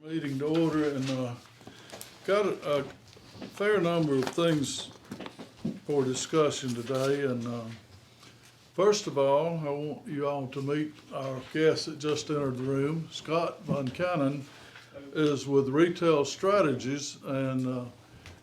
Meeting to order, and got a fair number of things for discussion today. And first of all, I want you all to meet our guest that just entered the room. Scott Von Cannon is with Retail Strategies, and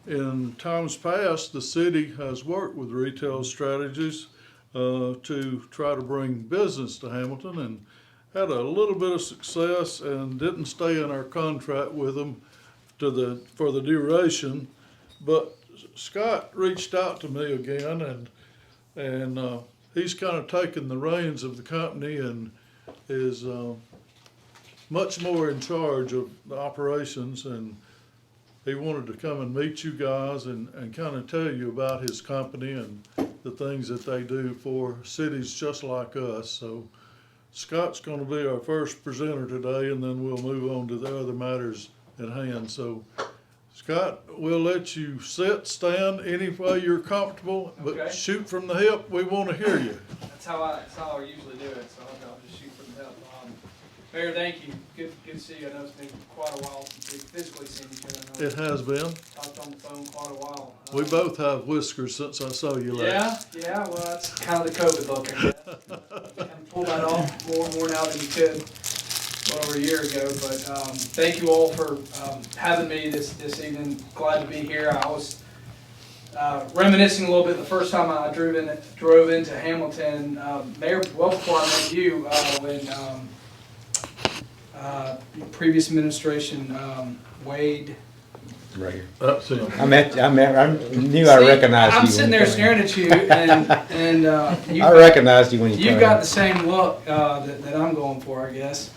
in times past, the city has worked with Retail Strategies to try to bring business to Hamilton, and had a little bit of success and didn't stay in our contract with them for the duration. But Scott reached out to me again, and he's kind of taken the reins of the company and is much more in charge of the operations. And he wanted to come and meet you guys and kind of tell you about his company and the things that they do for cities just like us. So Scott's going to be our first presenter today, and then we'll move on to the other matters at hand. So, Scott, we'll let you sit, stand, any way you're comfortable, but Okay. shoot from the hip. We want to hear you. That's how I usually do it, so I'll just shoot from the hip. Mayor, thank you. Good to see you. I know it's been quite a while since we've physically seen each other. It has been. Talked on the phone quite a while. We both have whiskers since I saw you last. Yeah, well, that's kind of the COVID look, I guess. Kind of pull that off more now than you could over a year ago. But thank you all for having me this evening. Glad to be here. I was reminiscing a little bit the first time I drove into Hamilton. Mayor, well before I met you, when previous administration, Wade. Right here. That's it. I knew I recognized you. I'm sitting there staring at you, and I recognized you when you you came. got the same look that I'm going for, I guess.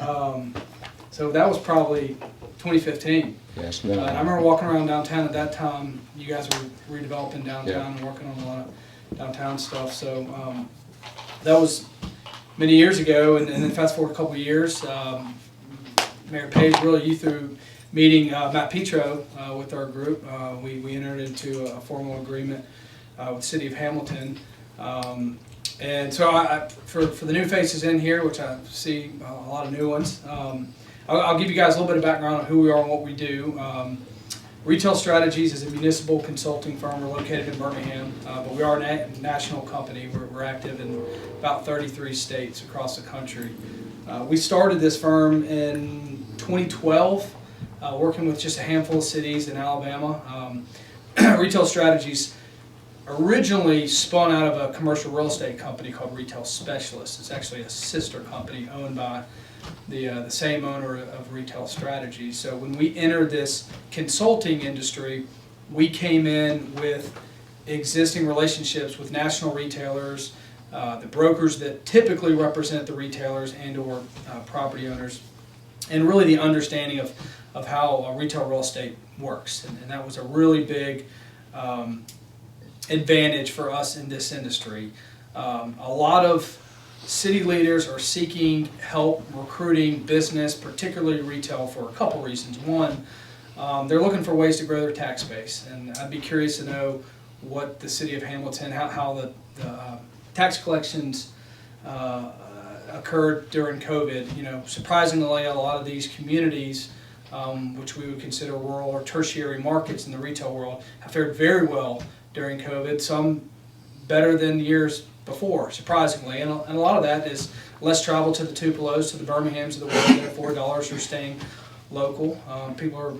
So that was probably 2015. Yes, I no. remember walking around downtown at that time. You guys were redeveloping downtown and working on a lot of downtown stuff. So that was many years ago, and then fast forward a couple of years. Mayor Page, really, you through meeting Matt Petro with our group, we entered into a formal agreement with the city of Hamilton. And so for the new faces in here, which I see a lot of new ones, I'll give you guys a little bit of background on who we are and what we do. Retail Strategies is a municipal consulting firm. We're located in Birmingham, but we are a national company. We're active in about 33 states across the country. We started this firm in 2012, working with just a handful of cities in Alabama. Retail Strategies originally spun out of a commercial real estate company called Retail Specialists. It's actually a sister company owned by the same owner of Retail Strategies. So when we entered this consulting industry, we came in with existing relationships with national retailers, the brokers that typically represent the retailers and or property owners, and really the understanding of how retail real estate works. And that was a really big advantage for us in this industry. A lot of city leaders are seeking help recruiting business, particularly retail, for a couple reasons. One, they're looking for ways to grow their tax base, and I'd be curious to know what the city of Hamilton, how the tax collections occurred during COVID. You know, surprisingly, a lot of these communities, which we would consider rural or tertiary markets in the retail world, have fared very well during COVID. Some better than years before, surprisingly, and a lot of that is less travel to the Tupelos, to the Birminghams of the world. Therefore, dollars are staying local. People are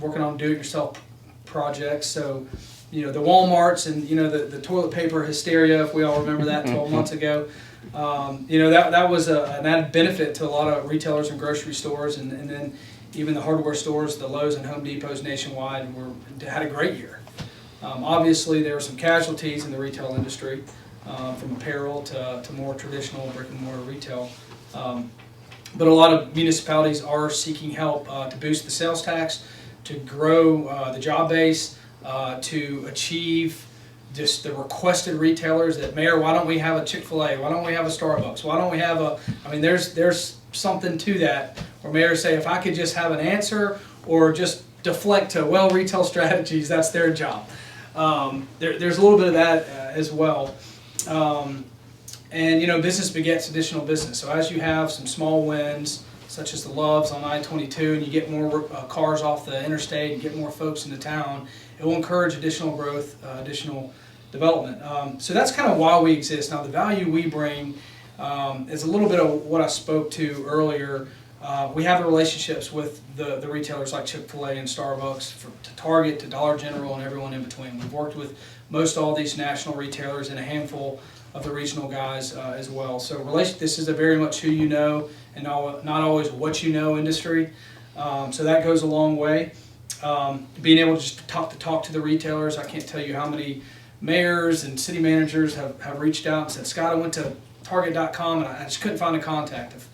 working on do-it-yourself projects. So, you know, the Walmarts and, you know, the toilet paper hysteria, if we all remember that 12 months ago, you know, that was an added benefit to a lot of retailers and grocery stores, and then even the hardware stores, the Lowe's and Home Depots nationwide had a great year. Obviously, there were some casualties in the retail industry, from apparel to more traditional brick and mortar retail. But a lot of municipalities are seeking help to boost the sales tax, to grow the job base, to achieve just the requested retailers that, Mayor, why don't we have a Chick-fil-A? Why don't we have a Starbucks? Why don't we have I mean, there's something to that where mayors say, if I could just have an answer or just deflect to, well, Retail Strategies, that's their job. There's a little bit of that as well. And, you know, business begets additional business. So as you have some small wins, such as the Loves on I-22, and you get more cars off the interstate and get more folks into town, it will encourage additional growth, additional development. So that's kind of why we exist. Now the value we bring is a little bit of what I spoke to earlier. We have the relationships with the retailers like Chick-fil-A and Starbucks, to Target, to Dollar General, and everyone in between. We've worked with most all these national retailers and a handful of the regional guys as well. So this is a very much who you know and not always what you know industry. So that goes a long way. Being able to just talk to the retailers. I can't tell you how many mayors and city managers have reached out and said, Scott, I went to Target.com and I just couldn't find a contact of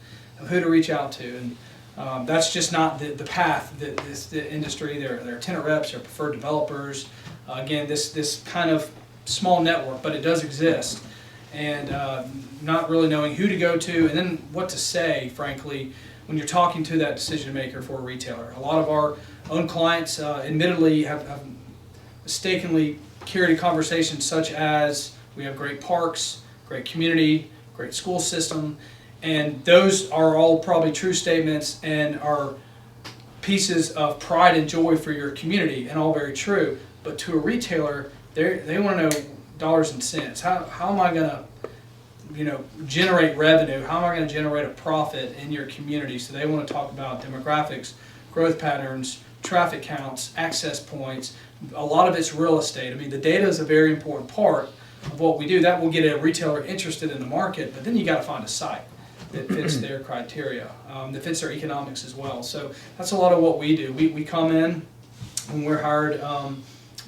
who to reach out to. And that's just not the path that the industry, their tenant reps, their preferred developers. Again, this kind of small network, but it does exist. And not really knowing who to go to and then what to say, frankly, when you're talking to that decision maker for a retailer. A lot of our own clients admittedly have mistakenly carried a conversation such as, we have great parks, great community, great school system, and those are all probably true statements and are pieces of pride and joy for your community, and all very true. But to a retailer, they want to know dollars and cents. How am I going to generate revenue? How am I going to generate a profit in your community? So they want to talk about demographics, growth patterns, traffic counts, access points. A lot of it's real estate. I mean, the data is a very important part of what we do. That will get a retailer interested in the market, but then you got to find a site that fits their criteria, that fits their economics as well. So that's a lot of what we do. We come in when we're hired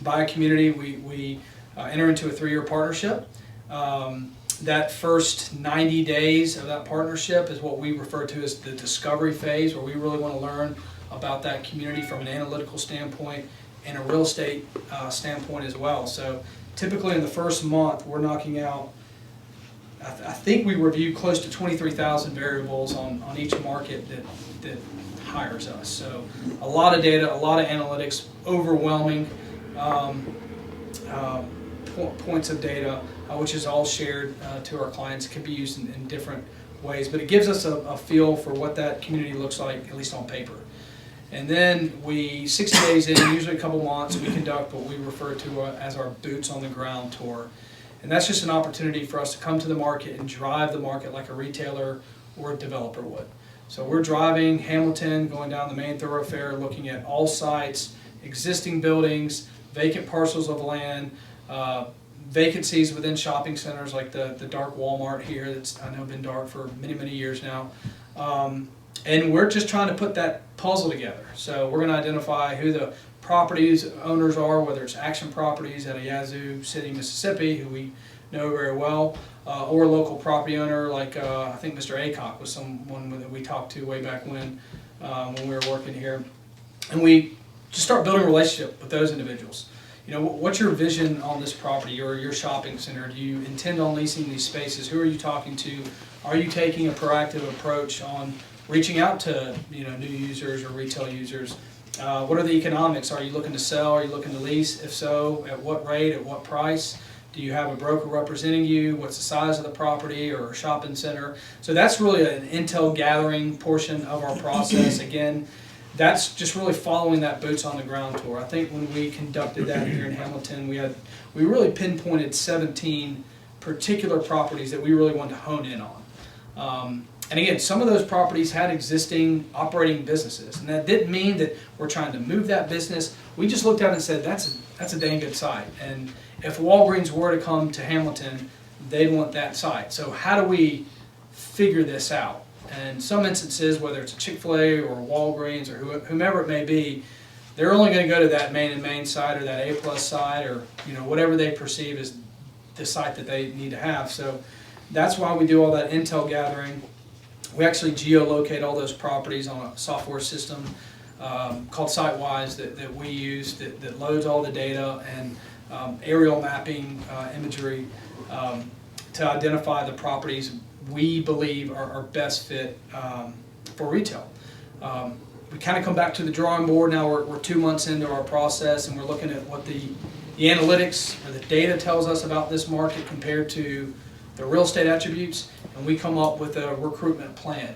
by a community. We enter into a 3-year partnership. That first 90 days of that partnership is what we refer to as the discovery phase, where we really want to learn about that community from an analytical standpoint and a real estate standpoint as well. So typically in the first month, we're knocking out, I think we review close to 23,000 variables on each market that hires us. So a lot of data, a lot of analytics, overwhelming points of data, which is all shared to our clients. It can be used in different ways, but it gives us a feel for what that community looks like, at least on paper. And then 60 days in, usually a couple months, we conduct what we refer to as our boots on the ground tour. And that's just an opportunity for us to come to the market and drive the market like a retailer or a developer would. So we're driving Hamilton, going down the main thoroughfare, looking at all sites, existing buildings, vacant parcels of land, vacancies within shopping centers like the dark Walmart here that's, I know, been dark for many, many years now. And we're just trying to put that puzzle together. So we're going to identify who the properties owners are, whether it's Action Properties out of Yazoo City, Mississippi, who we know very well, or a local property owner like I think Mr. Aycock was someone that we talked to way back when we were working here. And we just start building a relationship with those individuals. You know, what's your vision on this property or your shopping center? Do you intend on leasing these spaces? Who are you talking to? Are you taking a proactive approach on reaching out to new users or retail users? What are the economics? Are you looking to sell? Are you looking to lease? If so, at what rate? At what price? Do you have a broker representing you? What's the size of the property or shopping center? So that's really an intel gathering portion of our process. Again, that's just really following that boots on the ground tour. I think when we conducted that here in Hamilton, we really pinpointed 17 particular properties that we really wanted to hone in on. And again, some of those properties had existing operating businesses, and that didn't mean that we're trying to move that business. We just looked at it and said, that's a dang good site. And if Walgreens were to come to Hamilton, they'd want that site. So how do we figure this out? And some instances, whether it's a Chick-fil-A or a Walgreens or whomever it may be, they're only going to go to that main site or that A+ site or whatever they perceive as the site that they need to have. So that's why we do all that intel gathering. We actually geolocate all those properties on a software system called SiteWise that we use that loads all the data and aerial mapping imagery to identify the properties we believe are best fit for retail. We kind of come back to the drawing board now. We're 2 months into our process, and we're looking at what the analytics or the data tells us about this market compared to the real estate attributes, and we come up with a recruitment plan.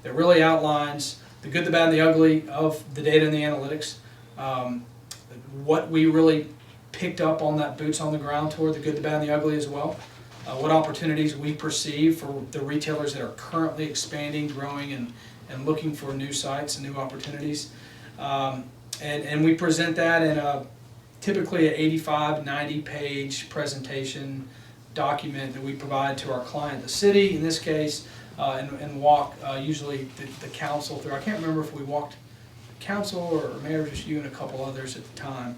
that really outlines the good, the bad, and the ugly of the data and the analytics, what we really picked up on that boots on the ground tour, the good, the bad, and the ugly as well, what opportunities we perceive for the retailers that are currently expanding, growing, and looking for new sites and new opportunities. And we present that in typically an 85, 90-page presentation document that we provide to our client, the city in this case, and walk usually the council through. I can't remember if we walked council or mayor, just you and a couple others at the time.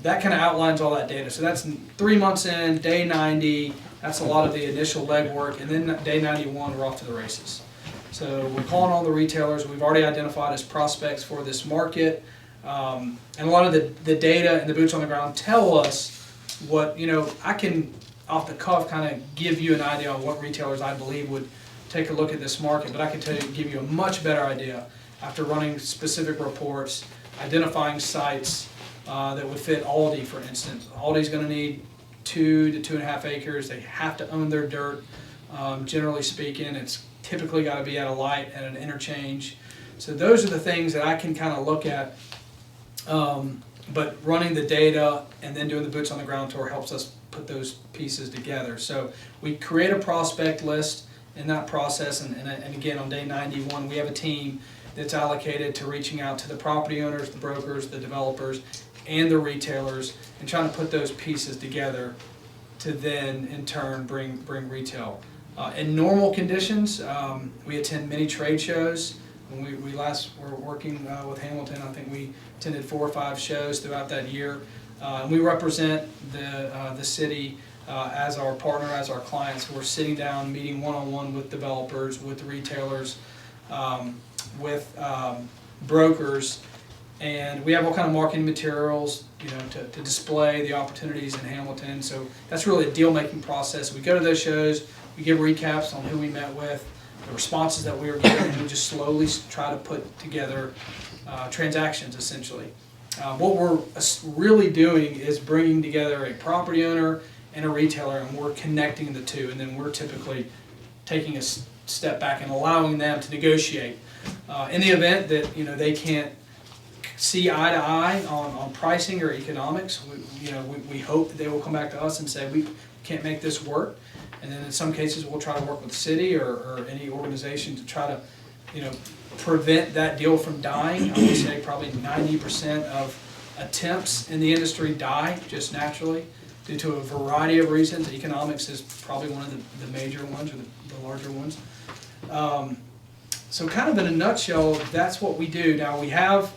That kind of outlines all that data. So that's 3 months in, day 90, that's a lot of the initial legwork, and then day 91, we're off to the races. So we're calling all the retailers we've already identified as prospects for this market. And a lot of the data and the boots on the ground tell us what, I can off the cuff kind of give you an idea on what retailers I believe would take a look at this market, but I can give you a much better idea after running specific reports, identifying sites that would fit Aldi, for instance. Aldi's going to need 2 to 2.5 acres. They have to own their dirt. Generally speaking, it's typically got to be at a light, at an interchange. So those are the things that I can kind of look at. But running the data and then doing the boots on the ground tour helps us put those pieces together. So we create a prospect list in that process, and again on day 91 we have a team that's allocated to reaching out to the property owners, the brokers, the developers, and the retailers, and trying to put those pieces together to then in turn bring retail. In normal conditions, we attend many trade shows. When we last were working with Hamilton, I think we attended 4 or 5 shows throughout that year. And we represent the city as our partner, as our clients. We're sitting down, meeting one-on-one with developers, with retailers, with brokers, and we have all kind of marketing materials, to display the opportunities in Hamilton. So that's really a deal-making process. We go to those shows, we give recaps on who we met with, the responses that we were getting, and we just slowly try to put together transactions, essentially. What we're really doing is bringing together a property owner and a retailer, and we're connecting the two, and then we're typically taking a step back and allowing them to negotiate. In the event that they can't see eye to eye on pricing or economics, we hope that they will come back to us and say we can't make this work. And then in some cases we'll try to work with the city or any organization to try to prevent that deal from dying. I would say probably 90% of attempts in the industry die just naturally due to a variety of reasons. Economics is probably one of the major ones or the larger ones. So kind of in a nutshell, that's what we do. Now we have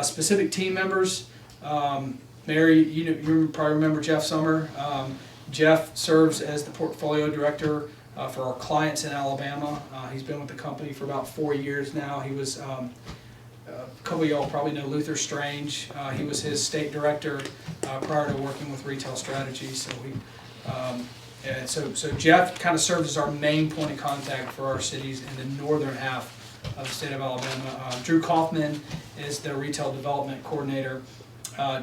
specific team members. Mary, you probably remember Jeff Summer. Jeff serves as the portfolio director for our clients in Alabama. He's been with the company for about 4 years now. He was, a couple of y'all probably know Luther Strange. He was his state director prior to working with Retail Strategies. So Jeff kind of serves as our main point of contact for our cities in the northern half of the state of Alabama. Drew Kaufman is the retail development coordinator.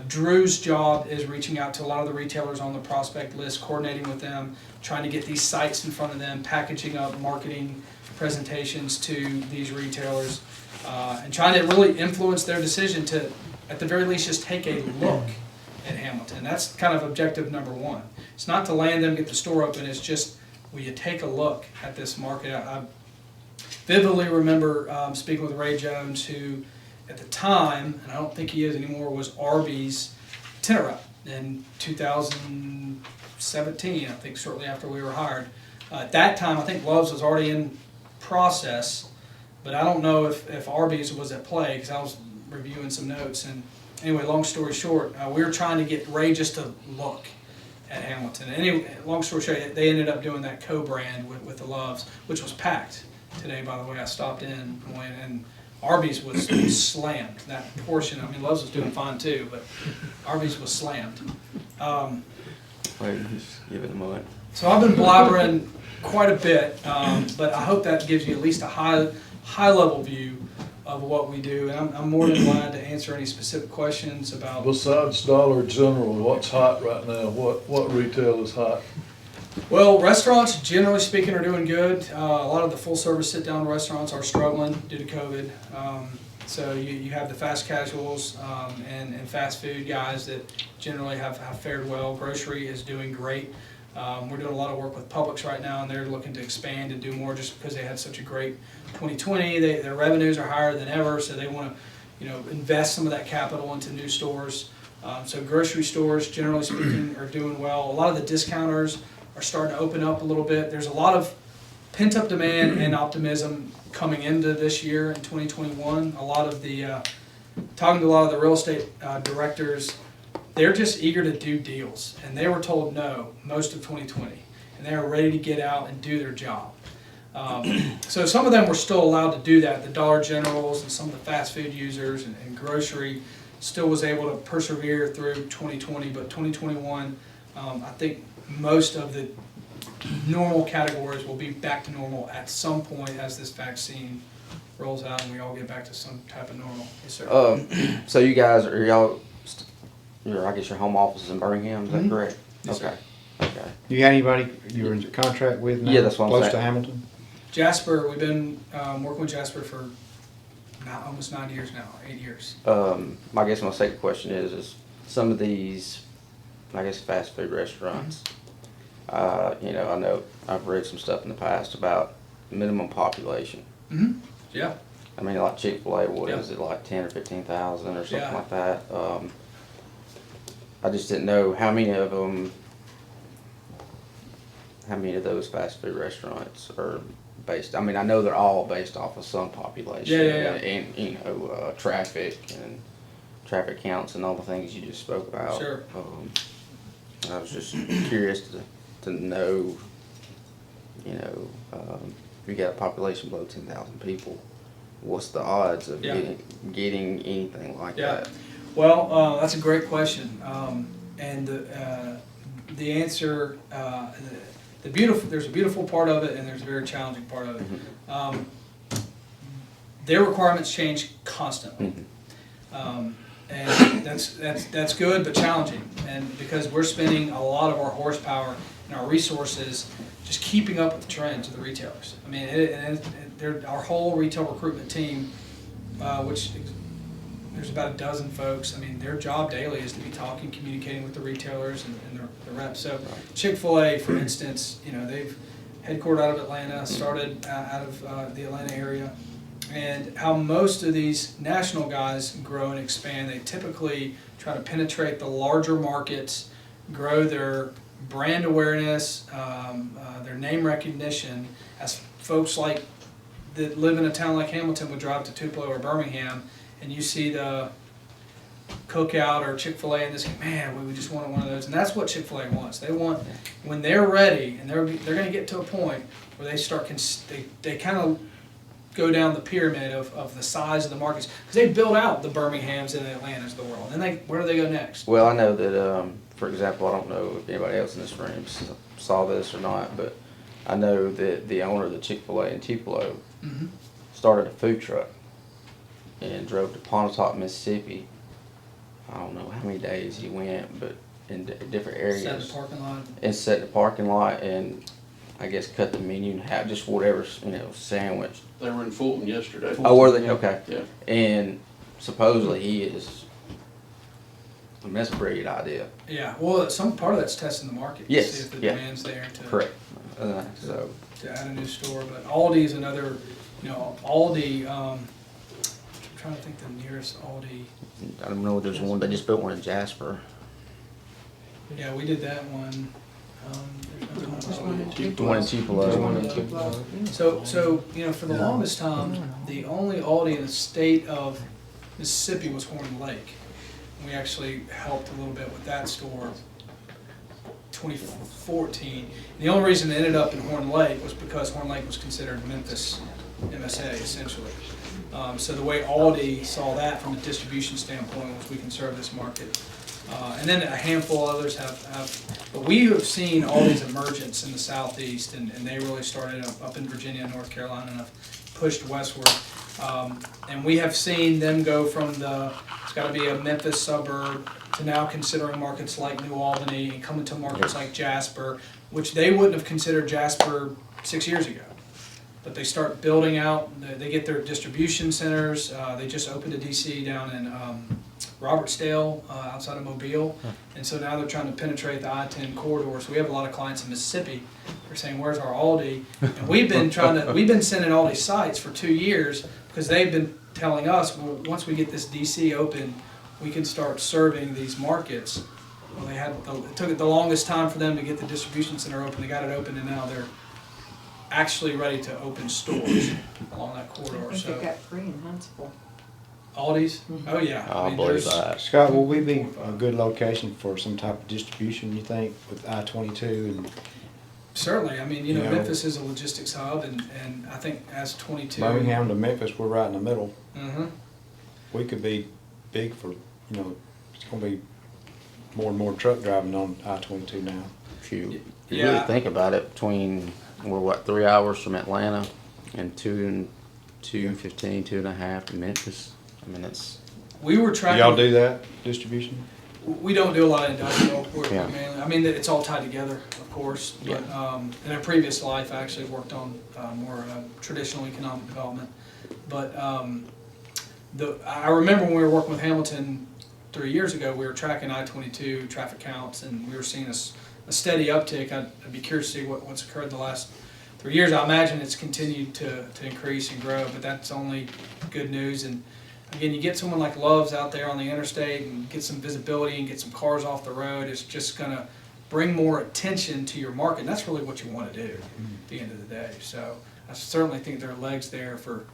Drew's job is reaching out to a lot of the retailers on the prospect list, coordinating with them, trying to get these sites in front of them, packaging up marketing presentations to these retailers, and trying to really influence their decision to, at the very least, just take a look at Hamilton. That's kind of objective number one. It's not to land them, get the store open, it's just, will you take a look at this market? I vividly remember speaking with Ray Jones, who at the time, and I don't think he is anymore, was Arby's tenant rep in 2017, I think shortly after we were hired. At that time, I think Love's was already in process, but I don't know if Arby's was at play because I was reviewing some notes. And anyway, long story short, we were trying to get Ray just to look at Hamilton. Anyway, long story short, they ended up doing that co-brand with the Loves, which was packed today, by the way. I stopped in and went, and Arby's was slammed. That portion, Love's was doing fine too, but Arby's was slammed. Wait, just give it a moment. So I've been blabbering quite a bit, but I hope that gives you at least a high level view of what we do. And I'm more than glad to answer any specific questions about. Besides Dollar General, what's hot right now? What retail is hot? Well, restaurants, generally speaking, are doing good. A lot of the full-service sit-down restaurants are struggling due to COVID. So you have the fast casuals and fast food guys that generally have fared well. Grocery is doing great. We're doing a lot of work with Publix right now, and they're looking to expand and do more just because they had such a great 2020. Their revenues are higher than ever, so they want to, invest some of that capital into new stores. So grocery stores, generally speaking, are doing well. A lot of the discounters are starting to open up a little bit. There's a lot of pent-up demand and optimism coming into this year in 2021. A lot of the talking to a lot of the real estate directors, they're just eager to do deals, and they were told no most of 2020, and they are ready to get out and do their job. So some of them were still allowed to do that. The Dollar Generals and some of the fast food users and grocery still was able to persevere through 2020, but 2021, I think most of the normal categories will be back to normal at some point as this vaccine rolls out and we all get back to some type of normal. Yes, sir. So you guys are I guess your home office is in Birmingham. Is that Mhm. correct? Yes, Okay. Okay. You got anybody you're in contract with now? Yeah, that's what I'm Close saying. to Hamilton? Jasper, we've been working with Jasper for almost 9 years now, 8 years. I guess my second question is some of these, I guess, fast food restaurants. I know I've read some stuff in the past about minimum population. Mm-hmm. Yeah. I mean, like Chick-fil-A, what Yeah. is it, like 10 or 15,000 or something Yeah. like that? I just didn't know how many of those fast food restaurants are based. I mean, I know they're all based off of some population Yeah. and traffic and traffic counts and all the things you just spoke about. Sure. I was just curious to know, if you got a population below 10,000 people, what's the odds of Yeah. getting anything like Yeah. that? Well, that's a great question, and the answer, there's a beautiful part of it, and there's a very challenging part of it. Their requirements change constantly, and that's good but challenging, and because we're spending a lot of our horsepower and our resources just keeping up with the trends of the retailers. I mean, our whole retail recruitment team, which there's about a dozen folks. I mean, their job daily is to be talking, communicating with the retailers and the reps. So Chick-fil-A, for instance, they've headquartered out of Atlanta, started out of the Atlanta area. And how most of these national guys grow and expand, they typically try to penetrate the larger markets, grow their brand awareness, their name recognition, as folks like that live in a town like Hamilton would drive to Tupelo or Birmingham, and you see the Cookout or Chick-fil-A and this, man, we just wanted one of those. And that's what Chick-fil-A wants. They want, when they're ready, and they're going to get to a point where they start, they kind of go down the pyramid of the size of the markets. Because they build out the Birminghams and the Atlantas of the world. And then where do they go next? Well, I know that, for example, I don't know if anybody else in this room saw this or not, but I know that the owner of the Chick-fil-A in Tupelo started a food truck and drove to Pontotoc, Mississippi. I don't know how many days he went, but in different areas. Set the parking lot. And set the parking lot and I guess cut the menu in half, just whatever, sandwich. They were in Fulton yesterday. Oh, were they? Okay. Yeah. And supposedly he is, I mean, that's a pretty good idea. Yeah, well, some part of that's testing the market. To Yes, see if the yeah. demand's there Correct. So, to add a new store. But Aldi is another, Aldi, I'm trying to think the nearest Aldi. I don't know if there's one, they just built one in Jasper. Yeah, we did that one. There's another one. The one in Tupelo. So for the longest time, the only Aldi in the state of Mississippi was Horn Lake. We actually helped a little bit with that store 2014. And the only reason it ended up in Horn Lake was because Horn Lake was considered Memphis MSA, essentially. So the way Aldi saw that from a distribution standpoint was we can serve this market. And then a handful of others have, but we have seen Aldi's emergence in the Southeast, and they really started up in Virginia and North Carolina and have pushed westward. And we have seen them go from it's got to be a Memphis suburb to now considering markets like New Albany and coming to markets like Jasper, which they wouldn't have considered Jasper 6 years ago. But they start building out, they get their distribution centers. They just opened a DC down in Robertsdale, outside of Mobile. And so now they're trying to penetrate the I-10 corridor. So we have a lot of clients in Mississippi. They're saying, where's our Aldi? And we've been sending Aldi sites for 2 years because they've been telling us, well, once we get this DC open, we can start serving these markets. Well, it took the longest time for them to get the distribution center open. They got it open, and now they're actually ready to open stores along that corridor. I think So they got 3 in Huntsville. Aldi's, oh yeah. I believe there's- that. Scott, will we be a good location for some type of distribution, you think, with I-22 and Certainly, I mean, You know, Memphis is a logistics hub, and I think as 22. Birmingham to Memphis, we're right in the middle. Mm-hmm. We could be big for, it's gonna be more and more truck driving on I-22 now. If you Yeah. really think about it, we're 3 hours from Atlanta and 2:15, 2.5 to Memphis. I mean, it's, We were Do tracking. y'all do that, distribution? We don't do a lot of industrial work, Yeah. mainly. I mean, it's all tied together, of course. But in a previous life, I actually worked on more traditional economic development. But I remember when we were working with Hamilton 3 years ago, we were tracking I-22 traffic counts, and we were seeing a steady uptick. I'd be curious to see what's occurred in the last 3 years. I imagine it's continued to increase and grow, but that's only good news. And again, you get someone like Love's out there on the interstate and get some visibility and get some cars off the road, it's just going to bring more attention to your market. And that's really what you want to do at the end of the day. So I certainly think there are legs there for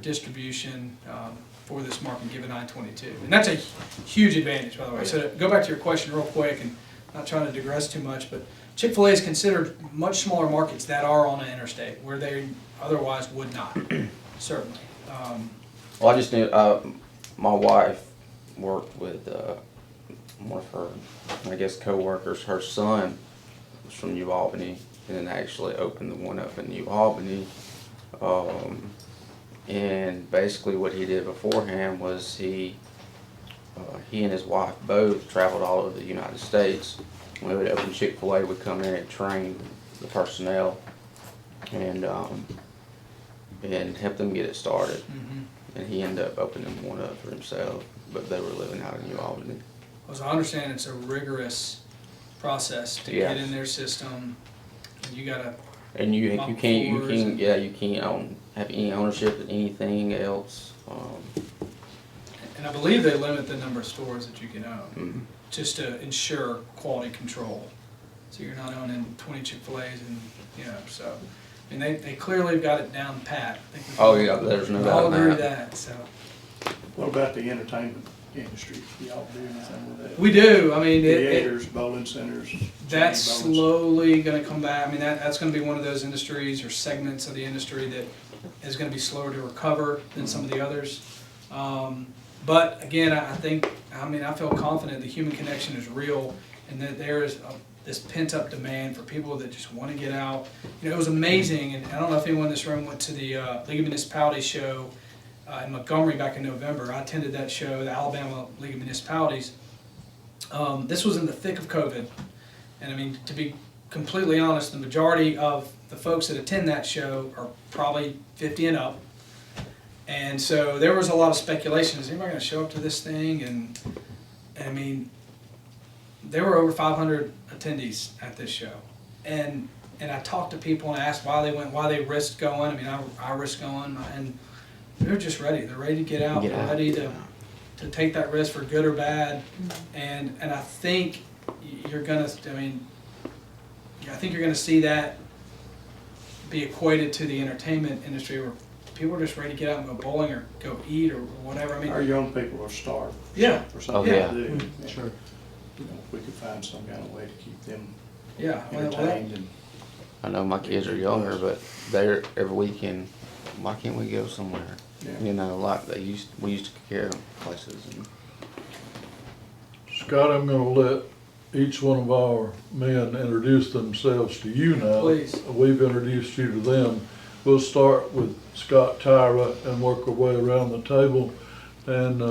distribution for this market given I-22. And that's a huge advantage, by the way. So to go back to your question real quick, and not trying to digress too much, but Chick-fil-A is considered much smaller markets that are on an interstate where they otherwise would not, certainly. well, I just knew, my wife worked with, one of her, I guess, co-workers. Her son was from New Albany, and then actually opened the one up in New Albany. And basically what he did beforehand was he and his wife both traveled all over the United States. When we would open Chick-fil-A, would come in and train the personnel and help them get it started. Mhm. And he ended up opening one up for himself, but they were living out in New Albany. As I understand, it's a rigorous process to Yes. get in their system. And you gotta, And you Mop can't floors and- you can't have any ownership of anything else. and I believe they limit the number of stores that you can own, Mhm. just to ensure quality control. So you're not owning 20 Chick-fil-A's and, so, I mean, they clearly have got it down pat. I think we Oh, can- yeah, there's no we doubt all in agree with that. that, so. What about the entertainment industry? Do y'all do anything with that? We do, I mean, Theaters, bowling centers? that's chain bowling slowly gonna come back. I mean, that's gonna be one of those industries or segments of the industry that is gonna be slower to recover than some of the others. But again, I feel confident the human connection is real and that there is this pent-up demand for people that just wanna get out. It was amazing, and I don't know if anyone in this room went to the League of Municipalities show in Montgomery back in November. I attended that show, the Alabama League of Municipalities. This was in the thick of COVID. And I mean, to be completely honest, the majority of the folks that attend that show are probably 50 and up. And so there was a lot of speculation, is anybody gonna show up to this thing? And I mean, there were over 500 attendees at this show. And I talked to people and asked why they went, why they risked going. I mean, I risked going, and they're just ready. They're ready to get out. They're ready to take that risk for good or bad. And I think you're gonna, I think you're gonna see that be equated to the entertainment industry where people are just ready to get out and go bowling or go eat or whatever. I mean, Our young people are starved. Yeah. For something Oh, yeah. to do. Sure. If we could find some kind of way to keep them yeah. well, entertained and. I know my kids are younger, but they're every weekend. Why can't we go somewhere? Yeah. Like we used to care places. And, Scott, I'm gonna let each one of our men introduce themselves to you now. Please. We've introduced you to them. We'll start with Scott Tyra and work our way around the table. And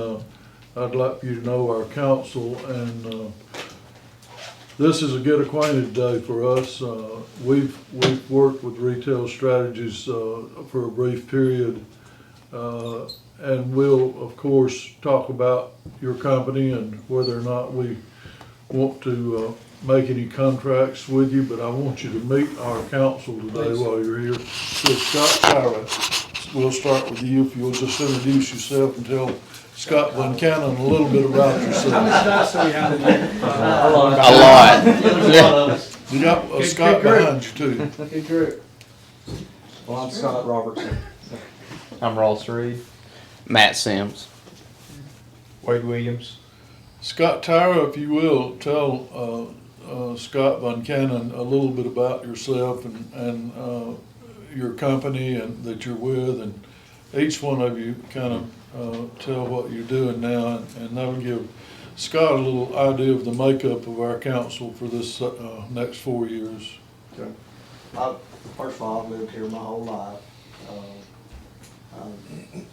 I'd like for you to know our council, and this is a get acquainted day for us. We've worked with Retail Strategies for a brief period, and we'll, of course, talk about your company and whether or not we want to make any contracts with you, but I want you to meet our council today Please. while you're here. So Scott Tyra, we'll start with you, if you'll just introduce yourself and tell Scott Van Cannon a little bit about How many yourself. shots do we have in here? A lot. You got Good Scott group. behind you too. Good group. Well, I'm Scott Robertson. I'm Ross Reed. Matt Sims. Wade Williams. Scott Tyra, if you will, tell Scott Van Cannon a little bit about yourself and your company and that you're with, and each one of you kind of tell what you're doing now, and that'll give Scott a little idea of the makeup of our council for this next 4 years. Okay. First of all, I've lived here my whole life. I've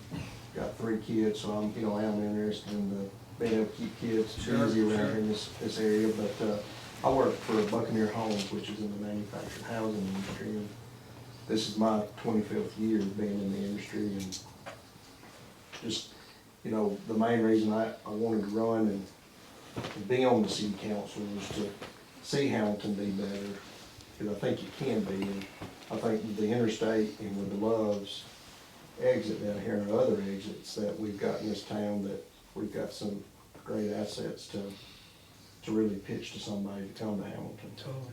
got 3 kids, so I'm interested in being able to keep kids busy around here in this area. But I work for Buccaneer Homes, which is in the manufactured housing industry. And this is my 25th year being in the industry, and just, the main reason I wanted to run and be on the city council was to see Hamilton be better, because I think it can be. And I think with the interstate and with the Loves exit down here and other exits that we've got in this town, that we've got some great assets to really pitch to somebody to come to Hamilton. Totally.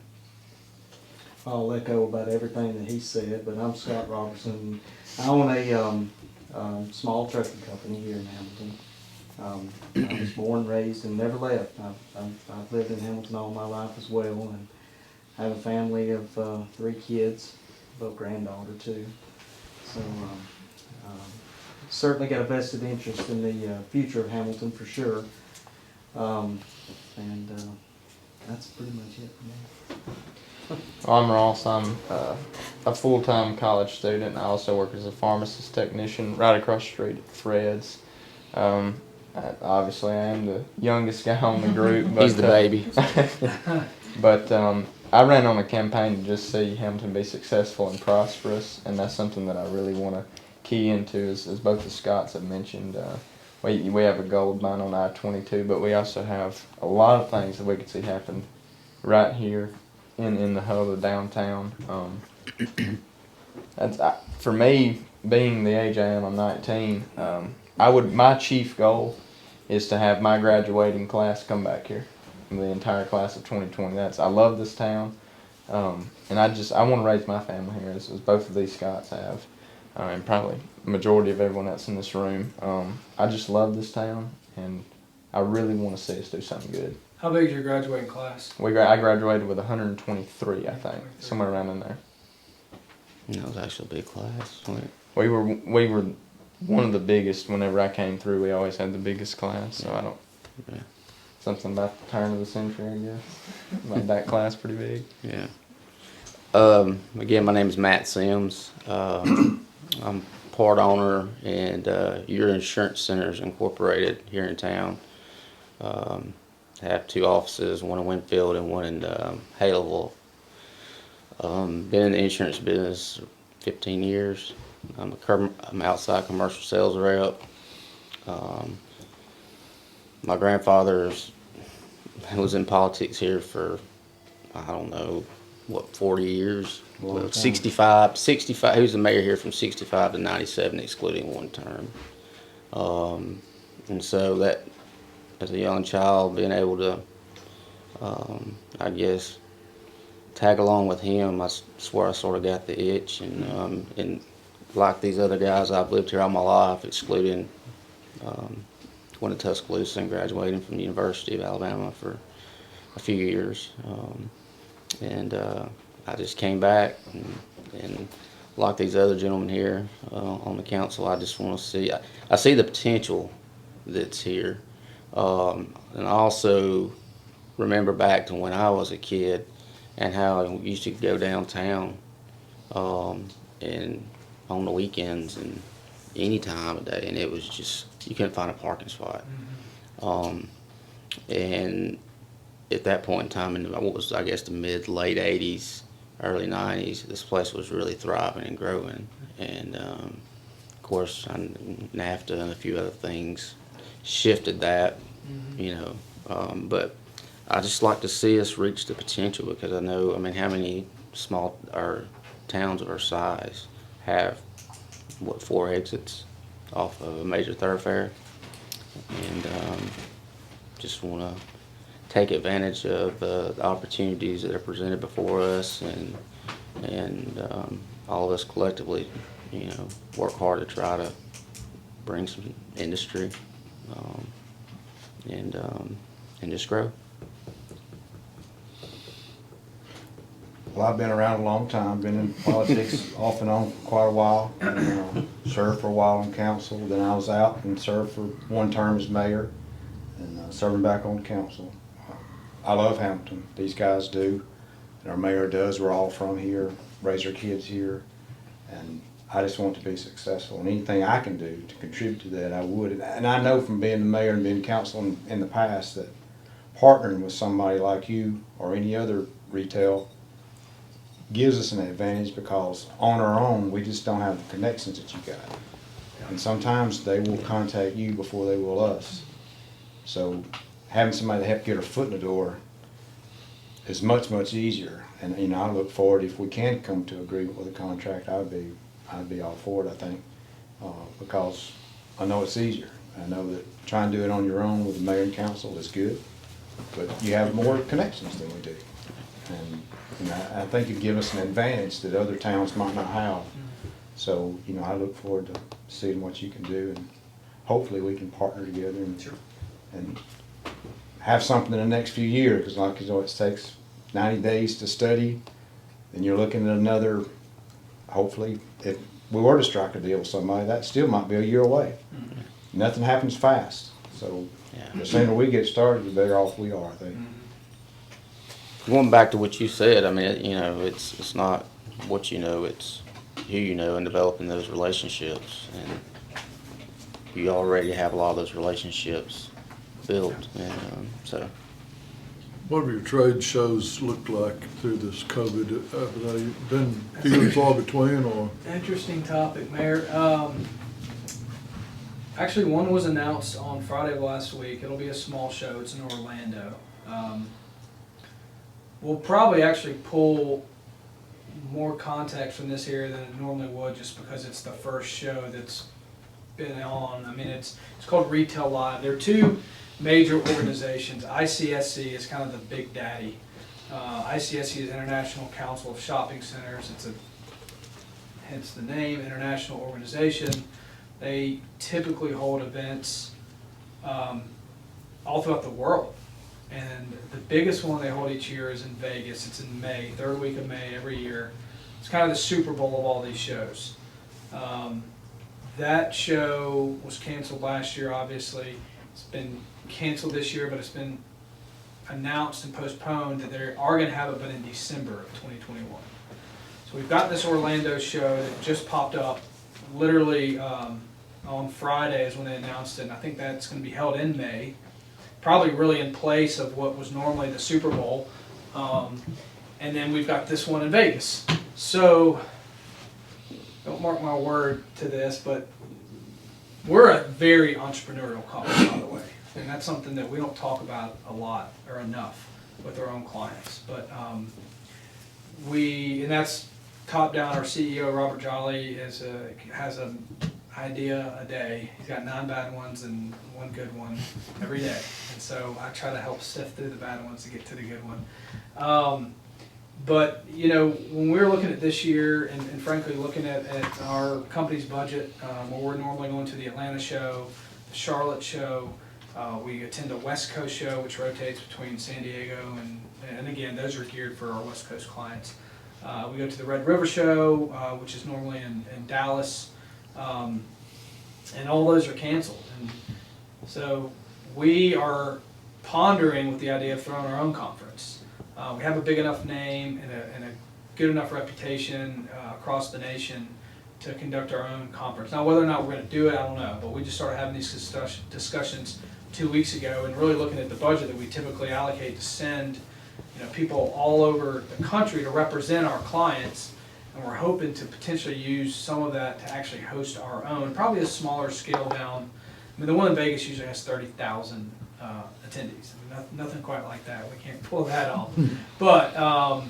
I'll echo about everything that he said, but I'm Scott Robertson. I own a small trucking company here in Hamilton. I was born, raised, and never left. I've lived in Hamilton all my life as well, and I have a family of 3 kids, a little granddaughter too. So certainly got a vested interest in the future of Hamilton for sure. And that's pretty much it for me. I'm Ross. I'm a full-time college student. I also work as a pharmacist technician right across the street at Fred's. Obviously, I am the youngest guy on the group. But, He's the baby. But I ran on a campaign to just see Hamilton be successful and prosperous, and that's something that I really want to key into, as both the Scotts have mentioned. We have a gold mine on I-22, but we also have a lot of things that we could see happen right here in the hub of downtown. For me, being the age I am, I'm 19. My chief goal is to have my graduating class come back here, the entire class of 2020. I love this town, and I want to raise my family here, as both of these Scotts have, and probably the majority of everyone that's in this room. I just love this town, and I really want to see us do something good. How big is your graduating class? I graduated with 123, I think, somewhere around in there. That was actually a big class. We were one of the biggest. Whenever I came through, we always had the biggest class. So I don't. Yeah. Something about the turn of the century, I guess. Made that class pretty big. Yeah. Again, my name is Matt Sims. I'm part owner and Your Insurance Centers Incorporated here in town. I have 2 offices, one in Winfield and one in Haleville. Been in the insurance business 15 years. I'm outside commercial sales rep. My grandfather was in politics here for, I don't know, 40 years? Well, 65, he was the mayor here from 65 to 97, excluding 1 term. And so that, as a young child, being able to, I guess, tag along with him, I swear I sort of got the itch. And like these other guys, I've lived here all my life, excluding going to Tuscaloosa and graduating from the University of Alabama for a few years. I just came back, and like these other gentlemen here on the council, I just want to see, I see the potential that's here. And I also remember back to when I was a kid and how I used to go downtown and on the weekends and any time of day, and it was just, you couldn't find a parking spot. And at that point in time, in what was, I guess, the late 80s, early 90s, this place was really thriving and growing. And of course, NAFTA and a few other things shifted that, you know. But I just like to see us reach the potential, because I know, I mean, how many small or towns of our size have, what, 4 exits off of a major thoroughfare? And just want to take advantage of the opportunities that are presented before us, and all of us collectively, you know, work hard to try to bring some industry and just grow. Well, I've been around a long time, been in politics off and on for quite a while. And, served for a while on council, then I was out and served for 1 term as mayor, and serving back on council. I love Hamilton, these guys do, and our mayor does. We're all from here, raise our kids here, and I just want to be successful. And anything I can do to contribute to that, I would. And I know from being the mayor and being council in the past that partnering with somebody like you or any other retail gives us an advantage, because on our own, we just don't have the connections that you got. And sometimes they will contact you before they will us. So having somebody to help get our foot in the door is much, much easier. And, you know, I look forward, if we can come to agreement with a contract, I'd be all for it, I think, because I know it's easier. I know that trying to do it on your own with the mayor and council is good, but you have more connections than we do. And, you know, I think it'd give us an advantage that other towns might not have. So, you know, I look forward to seeing what you can do, and hopefully we can partner together and have something in the next few years, because like you know, it takes 90 days to study, then you're looking at another, hopefully, if we were to strike a deal with somebody, that still might be a year away. Nothing happens fast, so the sooner we get started, the better off we are, I think. Going back to what you said, I mean, you know, it's not what you know, it's who you know, and developing those relationships. And you already have a lot of those relationships built, and so. What have your trade shows looked like through this COVID? Have they been few and far between, or? Interesting topic, Mayor. Actually, one was announced on Friday of last week. It'll be a small show. It's in Orlando. We'll probably actually pull more contacts from this area than it normally would, just because it's the first show that's been on. I mean, it's called Retail Live. There are 2 major organizations. ICSC is kind of the big daddy. ICSC is International Council of Shopping Centers. Hence the name, international organization. They typically hold events all throughout the world. And the biggest one they hold each year is in Vegas. It's in May, 3rd week of May every year. It's kind of the Super Bowl of all these shows. That show was canceled last year, obviously. It's been canceled this year, but it's been announced and postponed that they are going to have it, but in December of 2021. So we've got this Orlando show that just popped up literally on Friday is when they announced it, and I think that's going to be held in May. Probably really in place of what was normally the Super Bowl. And then we've got this one in Vegas. So, don't mark my word to this, but we're a very entrepreneurial college, by the way. And that's something that we don't talk about a lot or enough with our own clients. But and that's top down. Our CEO, Robert Jolly, has an idea a day. He's got 9 bad ones and 1 good one every day. And so I try to help sift through the bad ones to get to the good one. But, you know, when we're looking at this year and frankly looking at our company's budget, where we're normally going to the Atlanta show, the Charlotte show, we attend a West Coast show, which rotates between San Diego and again, those are geared for our West Coast clients. We go to the Red River show, which is normally in Dallas, and all those are canceled. And so we are pondering with the idea of throwing our own conference. We have a big enough name and a good enough reputation across the nation to conduct our own conference. Now, whether or not we're going to do it, I don't know. But we just started having these discussions 2 weeks ago and really looking at the budget that we typically allocate to send, people all over the country to represent our clients. And we're hoping to potentially use some of that to actually host our own, probably a smaller scale down. I mean, the one in Vegas usually has 30,000 attendees. I mean, nothing quite like that. We can't pull that off. But,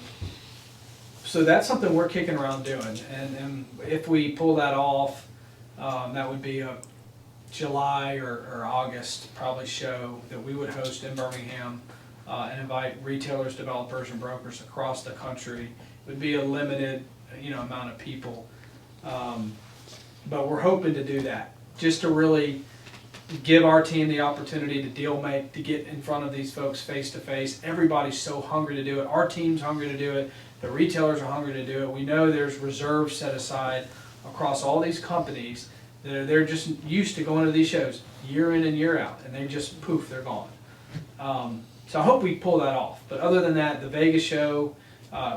so that's something we're kicking around doing. And if we pull that off, that would be a July or August probably show that we would host in Birmingham and invite retailers, developers, and brokers across the country. It would be a limited, amount of people. But we're hoping to do that, just to really give our team the opportunity to to get in front of these folks face to face. Everybody's so hungry to do it. Our team's hungry to do it. The retailers are hungry to do it. We know there's reserves set aside across all these companies. They're just used to going to these shows year in and year out, and they just poof, they're gone. So I hope we pull that off. But other than that, the Vegas show,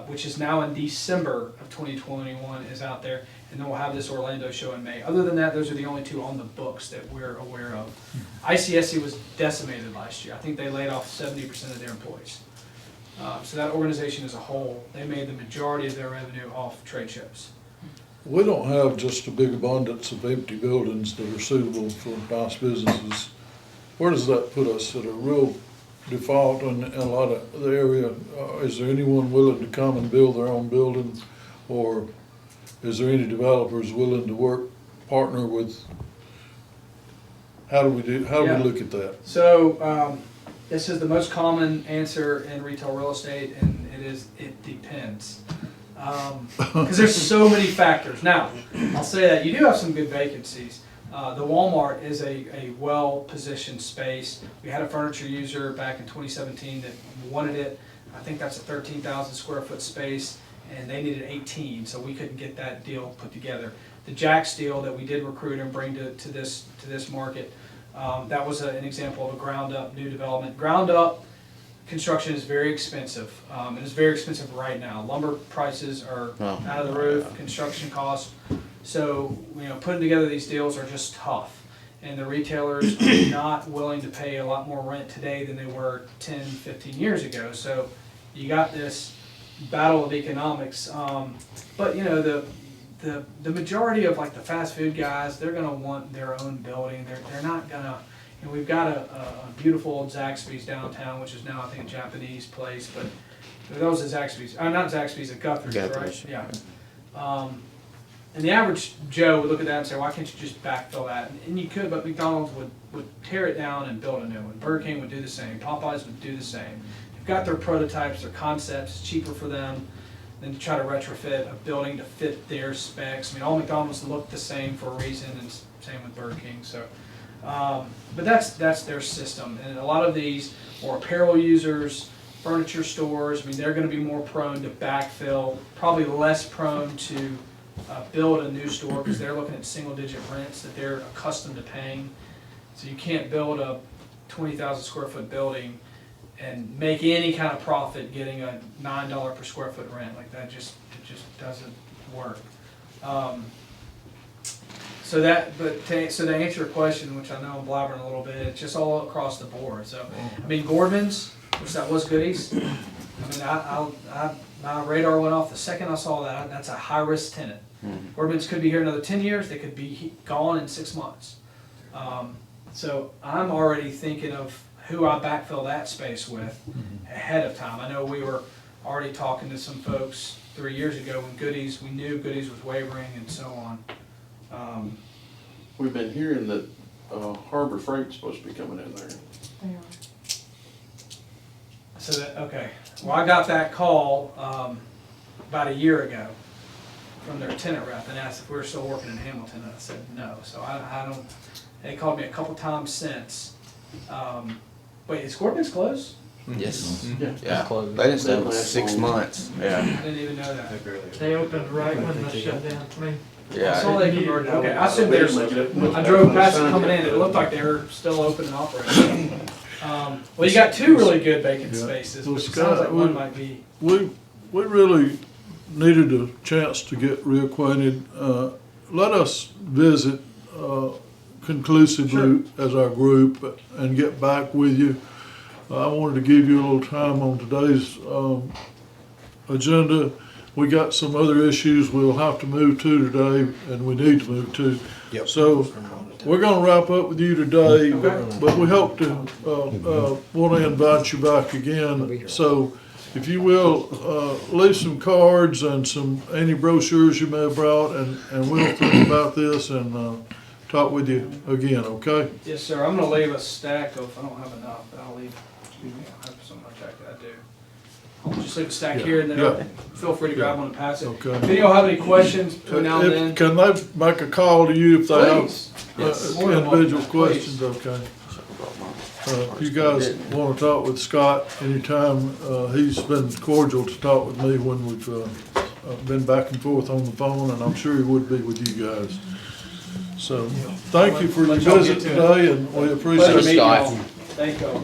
which is now in December of 2021, is out there, and then we'll have this Orlando show in May. Other than that, those are the only two on the books that we're aware of. ICSC was decimated last year. I think they laid off 70% of their employees. So that organization as a whole, they made the majority of their revenue off trade shows. We don't have just a big abundance of empty buildings that are suitable for nice businesses. Where does that put us? At a real default in a lot of the area? Is there anyone willing to come and build their own building? Or is there any developers willing to partner with? How do we look at that? So this is the most common answer in retail real estate, and it depends. Because there's so many factors. Now, I'll say that you do have some good vacancies. The Walmart is a well-positioned space. We had a furniture user back in 2017 that wanted it. I think that's a 13,000 square foot space, and they needed 18, so we couldn't get that deal put together. The Jack's deal that we did recruit and bring to this market, that was an example of a ground-up new development. Ground-up construction is very expensive, and it's very expensive right now. Lumber prices are out of the roof, construction costs. So, putting together these deals are just tough. And the retailers are not willing to pay a lot more rent today than they were 10, 15 years ago. So you got this battle of economics. But, the majority of like the fast food guys, they're gonna want their own building. They're not gonna, we've got a beautiful old Zaxby's downtown, which is now I think a Japanese place, but that was a Zaxby's, not Zaxby's, a Guthrie's, right? Yeah. And the average Joe would look at that and say, why can't you just backfill that? And you could, but McDonald's would tear it down and build a new one. Burger King would do the same. Popeyes would do the same. They've got their prototypes, their concepts, it's cheaper for them than to try to retrofit a building to fit their specs. I mean, all McDonald's look the same for a reason, and same with Burger King. So, but that's their system. And a lot of these more apparel users, furniture stores, I mean, they're going to be more prone to backfill, probably less prone to build a new store because they're looking at single-digit rents that they're accustomed to paying. So you can't build a 20,000 square foot building and make any kind of profit getting a $9 per square foot rent. Like that, it just doesn't work. So to answer your question, which I know I'm blabbering a little bit, it's just all across the board. So I mean, Gordman's, which that was Goodies. I mean, my radar went off the second I saw that. That's a high-risk tenant. Gordman's could be here another 10 years. They could be gone in 6 months. So I'm already thinking of who I backfill that space with ahead of time. I know we were already talking to some folks 3 years ago when we knew Goodies was wavering and so on. We've been hearing that Harbor Freight's supposed to be coming in there. So okay. Well, I got that call about a year ago from their tenant rep and asked if we were still working in Hamilton, and I said no. So I don't. They called me a couple times since. Wait, is Gordon's closed? Yes. Yeah. Yeah. They didn't stay for 6 months. Yeah. I didn't even know that. They opened right when the shutdown. I Yeah. saw they converted. Okay, I assumed there's. I drove past it coming in. It looked like they were still open and operating. Well, you got two really good vacant spaces, Well, which Scott, sounds like one might be. We really needed a chance to get reacquainted. Let us visit conclusively as our group and get back with you. I wanted to give you a little time on today's agenda. We got some other issues we'll have to move to today, and we need to move to. Yep. So we're gonna wrap up with you today, but we hope to, want to invite you back again. So if you will, leave some cards and any brochures you may have brought, and we'll think about this and, talk with you again, okay? Yes, sir. I'm gonna leave a stack of, I don't have enough, but I'll leave, I have some in my jacket, I do. I'll just leave a stack Yeah. here and then Yeah. feel free to grab Yeah. one and pass it. Okay. If any of y'all have any questions between now and then, Can they make a call to you if they have please. Yes. More than individual welcome, please. questions, okay? If you guys wanna talk with Scott anytime, he's been cordial to talk with me when we've, been back and forth on the phone, and I'm sure he would be with you guys. So, thank you for your Let y'all visit get to it. today, and we Pleasure appreciate meeting it. y'all. Thank y'all.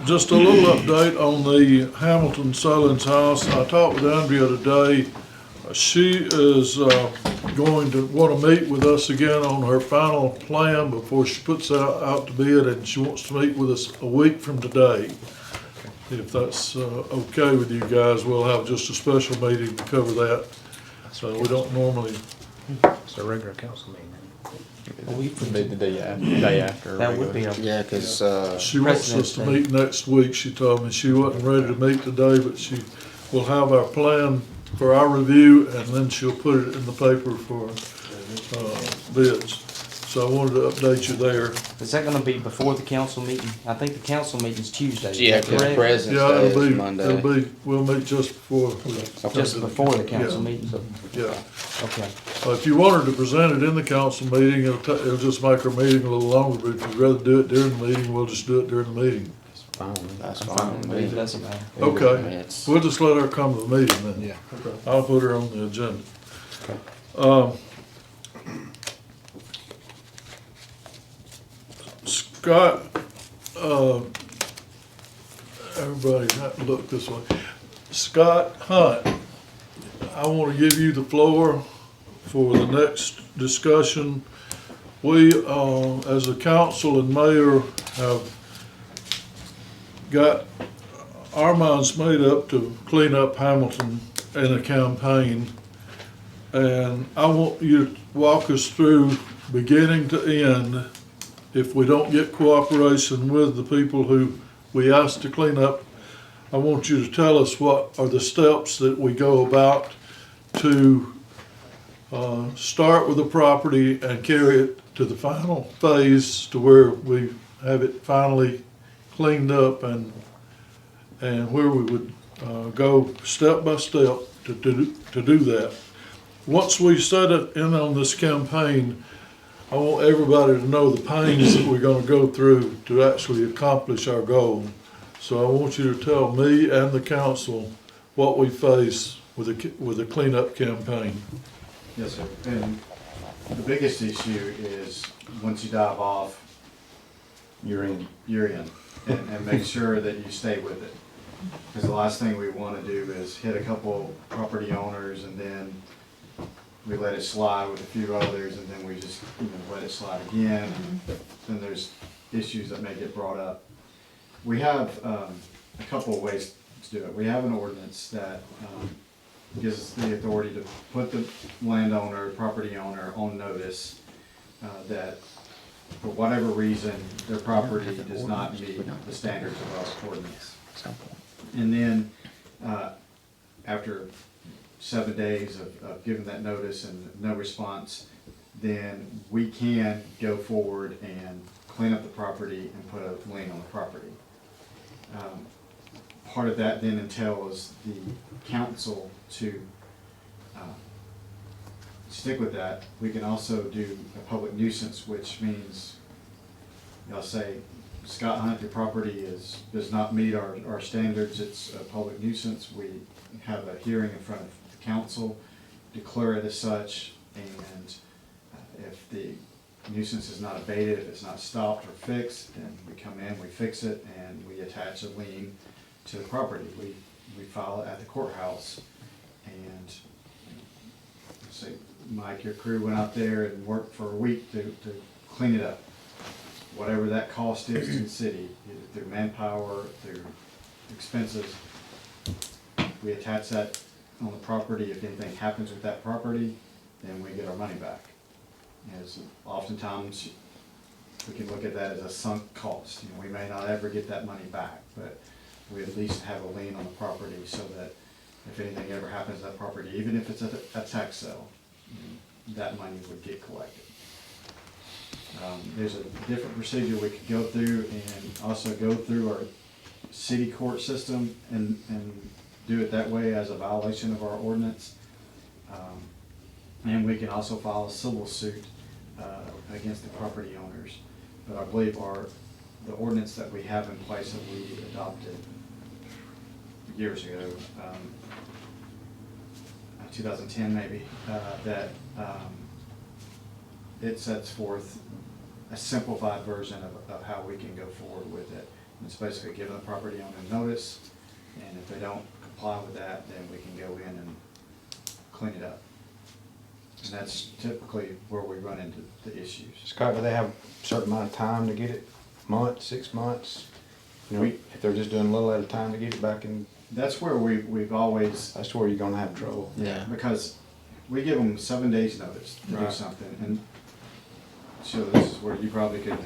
Just a little update on the Hamilton Sullins house. I talked with Andrea today. She is going to want to meet with us again on her final plan before she puts it out to bid, and she wants to meet with us a week from today. If that's okay with you guys, we'll have just a special meeting to cover that. So we don't normally, It's a regular council meeting. Maybe the day after. That would be Yeah, cause, she wants us to meet next week. She told me she wasn't ready to meet today, but she will have our plan for our review, and then she'll put it in the paper for bids. So I wanted to update you there. Is that gonna be before the council meeting? I think the council meeting's Tuesday. is yeah, that cause correct? President's Yeah, Day it'll is be, Monday. we'll meet just before. Just before the council meeting, so, Yeah. okay. If you wanted to present it in the council meeting, it'll just make our meeting a little longer, but if you'd rather do it during the meeting, we'll just do it during the meeting. That's I'm fine with me. It doesn't matter. I mean, Okay, it's- we'll just let her come to the meeting then. Yeah. I'll put her on the agenda. Scott, everybody have to look this way. Scott Hunt, I want to give you the floor for the next discussion. We, as a council and mayor, have got our minds made up to clean up Hamilton in a campaign. And I want you to walk us through beginning to end. If we don't get cooperation with the people who we asked to clean up, I want you to tell us what are the steps that we go about to start with the property and carry it to the final phase to where we have it finally cleaned up, and where we would go step by step to do that. Once we set it in on this campaign, I want everybody to know the pains that we're gonna go through to actually accomplish our goal. So I want you to tell me and the council what we face with a cleanup campaign. Yes, sir. And the biggest issue is, once you dive off, You're in. you're in. And make sure that you stay with it. Because the last thing we want to do is hit a couple property owners and then we let it slide with a few others, and then we just, let it slide again. Then there's issues that may get brought up. We have a couple of ways to do it. We have an ordinance that gives us the authority to put the landowner, property owner on notice that for whatever reason, their property does not meet the standards of our ordinance. And then, after 7 days of giving that notice and no response, then we can go forward and clean up the property and put a lien on the property. Part of that then entails the council to stick with that. We can also do a public nuisance, which means, they'll say, Scott Hunt, your property does not meet our standards, it's a public nuisance. We have a hearing in front of the council, declare it as such, and if the nuisance is not abated, if it's not stopped or fixed, then we come in, we fix it, and we attach a lien to the property. We file it at the courthouse, and say, Mike, your crew went out there and worked for a week to clean it up. Whatever that cost is to the city, either through manpower, through expenses, we attach that on the property. If anything happens with that property, then we get our money back. As oftentimes, we can look at that as a sunk cost. You know, we may not ever get that money back, but we at least have a lien on the property so that if anything ever happens to that property, even if it's a tax sale, that money would get collected. There's a different procedure we could go through and also go through our city court system and do it that way as a violation of our ordinance. And we can also file a civil suit against the property owners. But I believe the ordinance that we have in place that we adopted years ago, 2010 maybe, that it sets forth a simplified version of how we can go forward with it. And it's basically giving the property owner notice, and if they don't comply with that, then we can go in and clean it up. And that's typically where we run into the issues. Scott, do they have a certain amount of time to get it? Months, 6 months? You know, if they're just doing a little at a time to get it back in, That's where we've always, that's where you're gonna have trouble. Yeah. because we give them 7 days notice to do Right. something, and so this is where you probably could,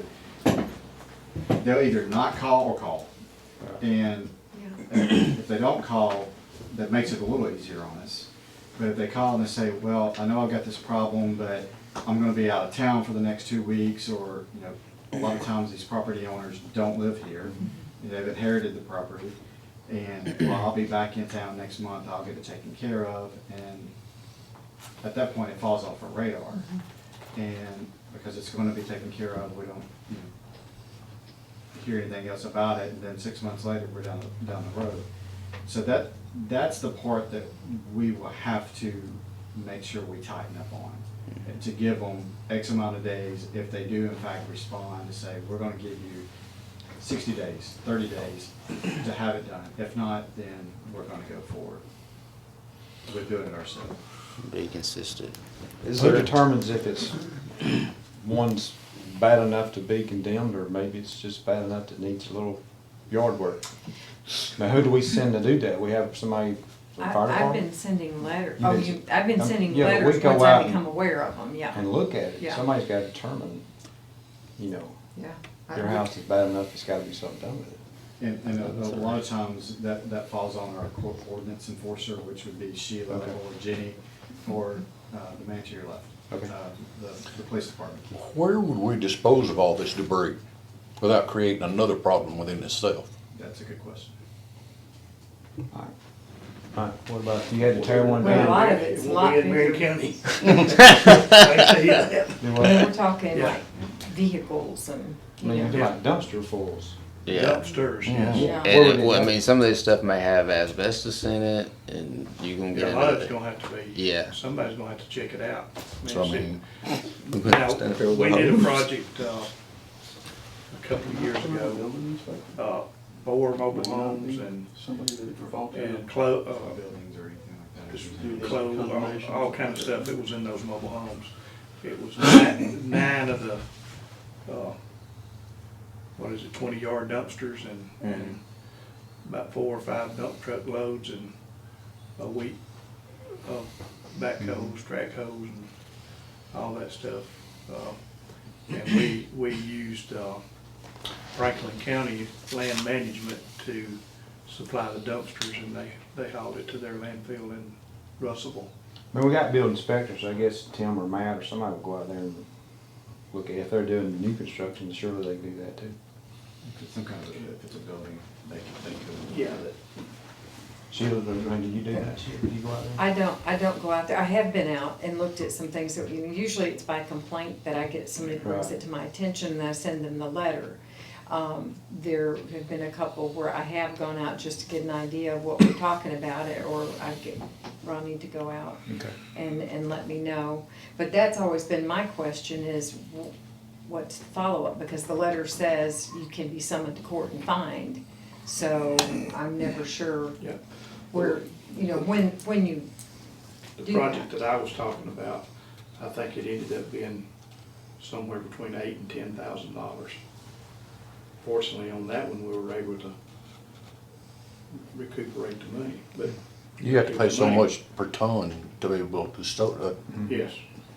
they'll either not call or call. And if they don't call, that makes it a little easier on us. But if they call and they say, well, I know I've got this problem, but I'm gonna be out of town for the next 2 weeks, or, you know, a lot of times these property owners don't live here. They've inherited the property, and, well, I'll be back in town next month, I'll get it taken care of, and at that point, it falls off our radar. And because it's gonna be taken care of, we don't, you know, hear anything else about it, and then 6 months later, we're down the road. So that's the part that we will have to make sure we tighten up on, and to give them X amount of days, if they do in fact respond, to say, we're gonna give you 60 days, 30 days to have it done. If not, then we're gonna go forward with doing it ourselves. Be consistent. Who determines if it's, one's bad enough to be condemned, or maybe it's just bad enough that needs a little yard work? Now, who do we send to do that? We have somebody from the fire I've department? been sending letters, You I've been sending yeah, but we letters go once out I become aware of them, yeah, And look at it. Yeah. Somebody's gotta determine, you know, yeah. their house is bad enough, it's gotta be something done with it. And a lot of times, that falls on our court ordinance enforcer, which would be Sheila Okay. or Jenny, or the man to your left. Okay. The police department. Where would we dispose of all this debris without creating another problem within itself? That's a good question. Alright, what about, if you had to tear one Well, a down? lot of it's a lot It won't be in bigger. Marion County. I tell you that. Do what? We're talking Yeah. like vehicles and, I mean, you you're know, talking about dumpster fulls. Yeah. Dumpsters, yes. yeah. Where would And it well, I go? mean, some of this stuff may have asbestos in it, and you gonna get Yeah, a lot of into it's it. gonna have to be. Yeah. Somebody's gonna have to check it out. So I mean, Now, Stand up there with we the did a hose. project, a couple of years ago, 4 mobile homes and Buildings or anything like that. just clothes, all kinds of stuff that was in those mobile homes. It was nine of the, what is it, 20-yard dumpsters and about 4 or 5 dump truck loads and a week of backhoes, track hose and all that stuff. And we used, Franklin County Land Management to supply the dumpsters, and they hauled it to their landfill in Russellville. I mean, we got building inspectors, I guess Tim or Matt or somebody will go out there and look at, if they're doing new construction, surely they can do that too. If it's some kind of, if it's a building, they could. Yeah. Sheila, do you do that? Do you go out there? I don't go out there. I have been out and looked at some things that, you know, usually it's by complaint that I get, somebody brings it to my attention and I send them the letter. There have been a couple where I have gone out just to get an idea of what we're talking about, or I get Ronnie to go out Okay. and let me know. But that's always been my question is, what's the follow-up? Because the letter says you can be summoned to court and fined. So I'm never sure Yeah. where, you know, when you The do project that. that I was talking about, I think it ended up being somewhere between $8,000 and $10,000. Fortunately, on that one, we were able to recuperate the money, but. You have to pay so Money. much per ton to be able to store that. Yes,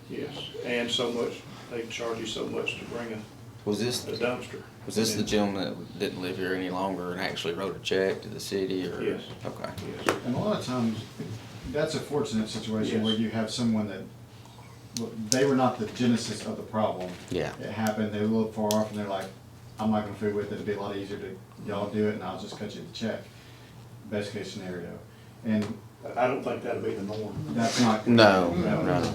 yes, and so much, they charge you so much to bring Was this, a dumpster. was this the And- gentleman that didn't live here any longer and actually wrote a check to the city or? Yes. Okay. Yes, And a lot of times, that's a fortunate situation Yes. where you have someone that, well, they were not the genesis of the problem. Yeah. It happened, they were a little far off, and they're like, I'm not gonna fool with it, it'd be a lot easier to, y'all do it, and I'll just cut you the check. Best case scenario. And I don't think that'd be the norm. that's not. No, no.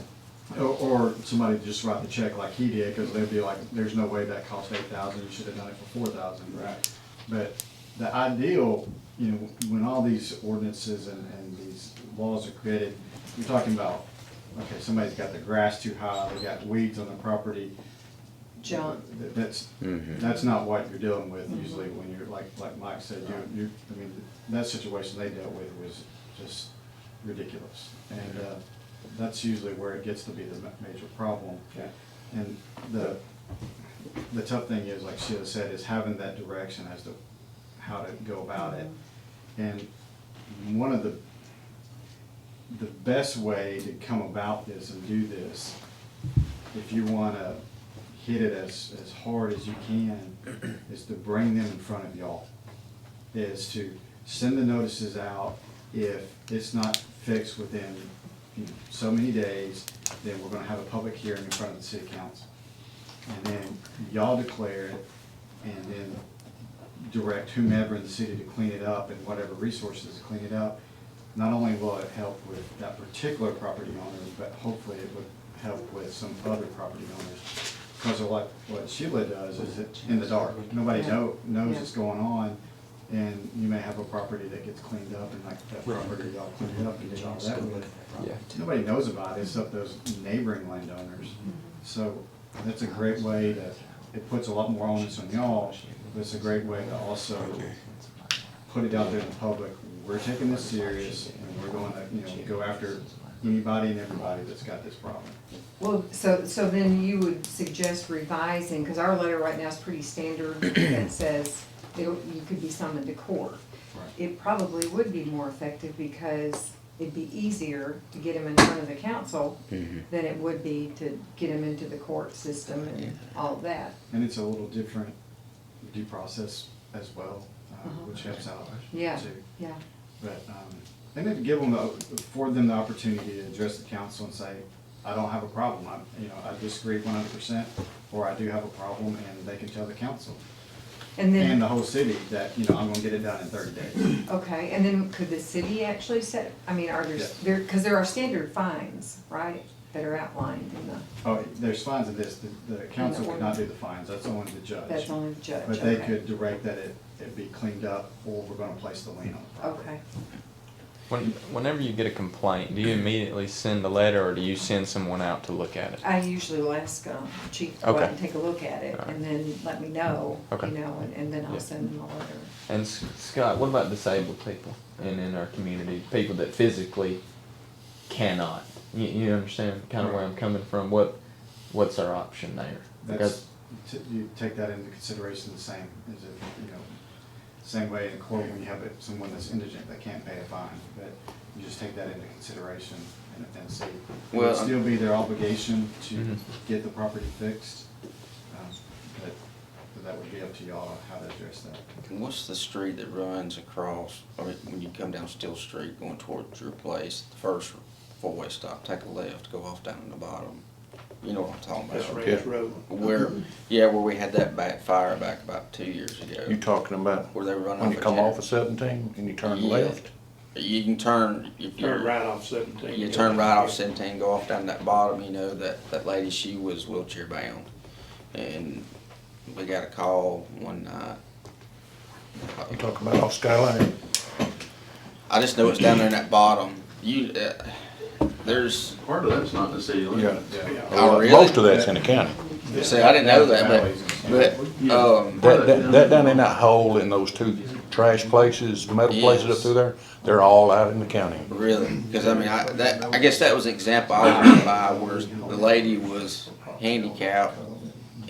Or somebody just write the check like he did, cause they'd be like, there's no way that cost 8,000, you should have done it for 4,000. Right. But the ideal, you know, when all these ordinances and these laws are created, you're talking about, okay, somebody's got the grass too high, they got weeds on the property. John, That's, Mhm. that's not what you're dealing with usually when you're, like Mike said, I mean, that situation they dealt with was just ridiculous. And, that's usually where it gets to be the major problem. Yeah. And the tough thing is, like Sheila said, is having that direction as to how to go about it. And one of the best way to come about this and do this, if you wanna hit it as hard as you can, is to bring them in front of y'all. Is to send the notices out. If it's not fixed within, you know, so many days, then we're gonna have a public hearing in front of the city council. And then y'all declare it, and then direct whomever in the city to clean it up and whatever resources to clean it up. Not only will it help with that particular property owner, but hopefully it would help with some other property owners. Because of what Sheila does is it in the dark. Nobody knows what's going on, and you may have a property that gets cleaned up, and like that property y'all cleaned up and did all that with. Yeah. Nobody knows about it except those neighboring landowners. So that's a great way to, it puts a lot more onus on y'all, but it's a great way to also put it out there in the public. We're taking this serious, and we're going to, you know, go after anybody and everybody that's got this problem. well, so then you would suggest revising, because our letter right now is pretty standard, that says you could be summoned to court. Right. It probably would be more effective because it'd be easier to get him in front of the council Mhm. than it would be to get him into the court system and all of that. And it's a little different due process as well, Uh-huh. which helps out Yeah, too. yeah. But, and then to give them, afford them the opportunity to address the council and say, I don't have a problem, I disagree 100%, or I do have a problem, and they can tell the council And and then, the whole city that, I'm gonna get it done in 30 days. okay, and then could the city actually set, I mean, are Yeah. because there are standard fines, right, that are outlined in the, Oh, there's fines in this, the council could not do the fines, that's only the judge. that's only the judge, But they okay. could direct that it be cleaned up, or we're gonna place the lien on the property. Okay. Whenever you get a complaint, do you immediately send a letter or do you send someone out to look at it? I usually will ask Chief to go out Okay. and take a look at it, Alright. and then let me know, Okay. and then I'll Yeah. send them a letter. And Scott, what about disabled people in our community? People that physically cannot. You understand kind of where I'm coming from? What's our option there? That's, you take that into consideration the same as if, same way in court when you have someone that's indigent that can't pay a fine, but you just take that into consideration and see. It Well, would still be their obligation to Mhm. get the property fixed, but that would be up to y'all how to address that. What's the street that runs across, when you come down Steel Street going towards your place, the first four-way stop, take a left, go off down in the bottom? You know what I'm talking That's about? Range Road. Where we had that fire back about 2 years ago. You talking about Where they were running when you off a come jack. off of 17 and you turn Yeah. left? You can turn, if Turn you're, right off 17. you turn right off 17, go off down that bottom, that lady, she was wheelchair bound. And we got a call one night. You talking about off Skyline? I just know it's down there in that bottom. There's, Part of that's not the city limits. Yeah. Oh, really? Most of that's in the county. see, I didn't know that, but, That down in that hole in those two trash places, metal places up Yes. through there, they're all out in the county. Really? Because I mean, I guess that was an example I went by where the lady was handicapped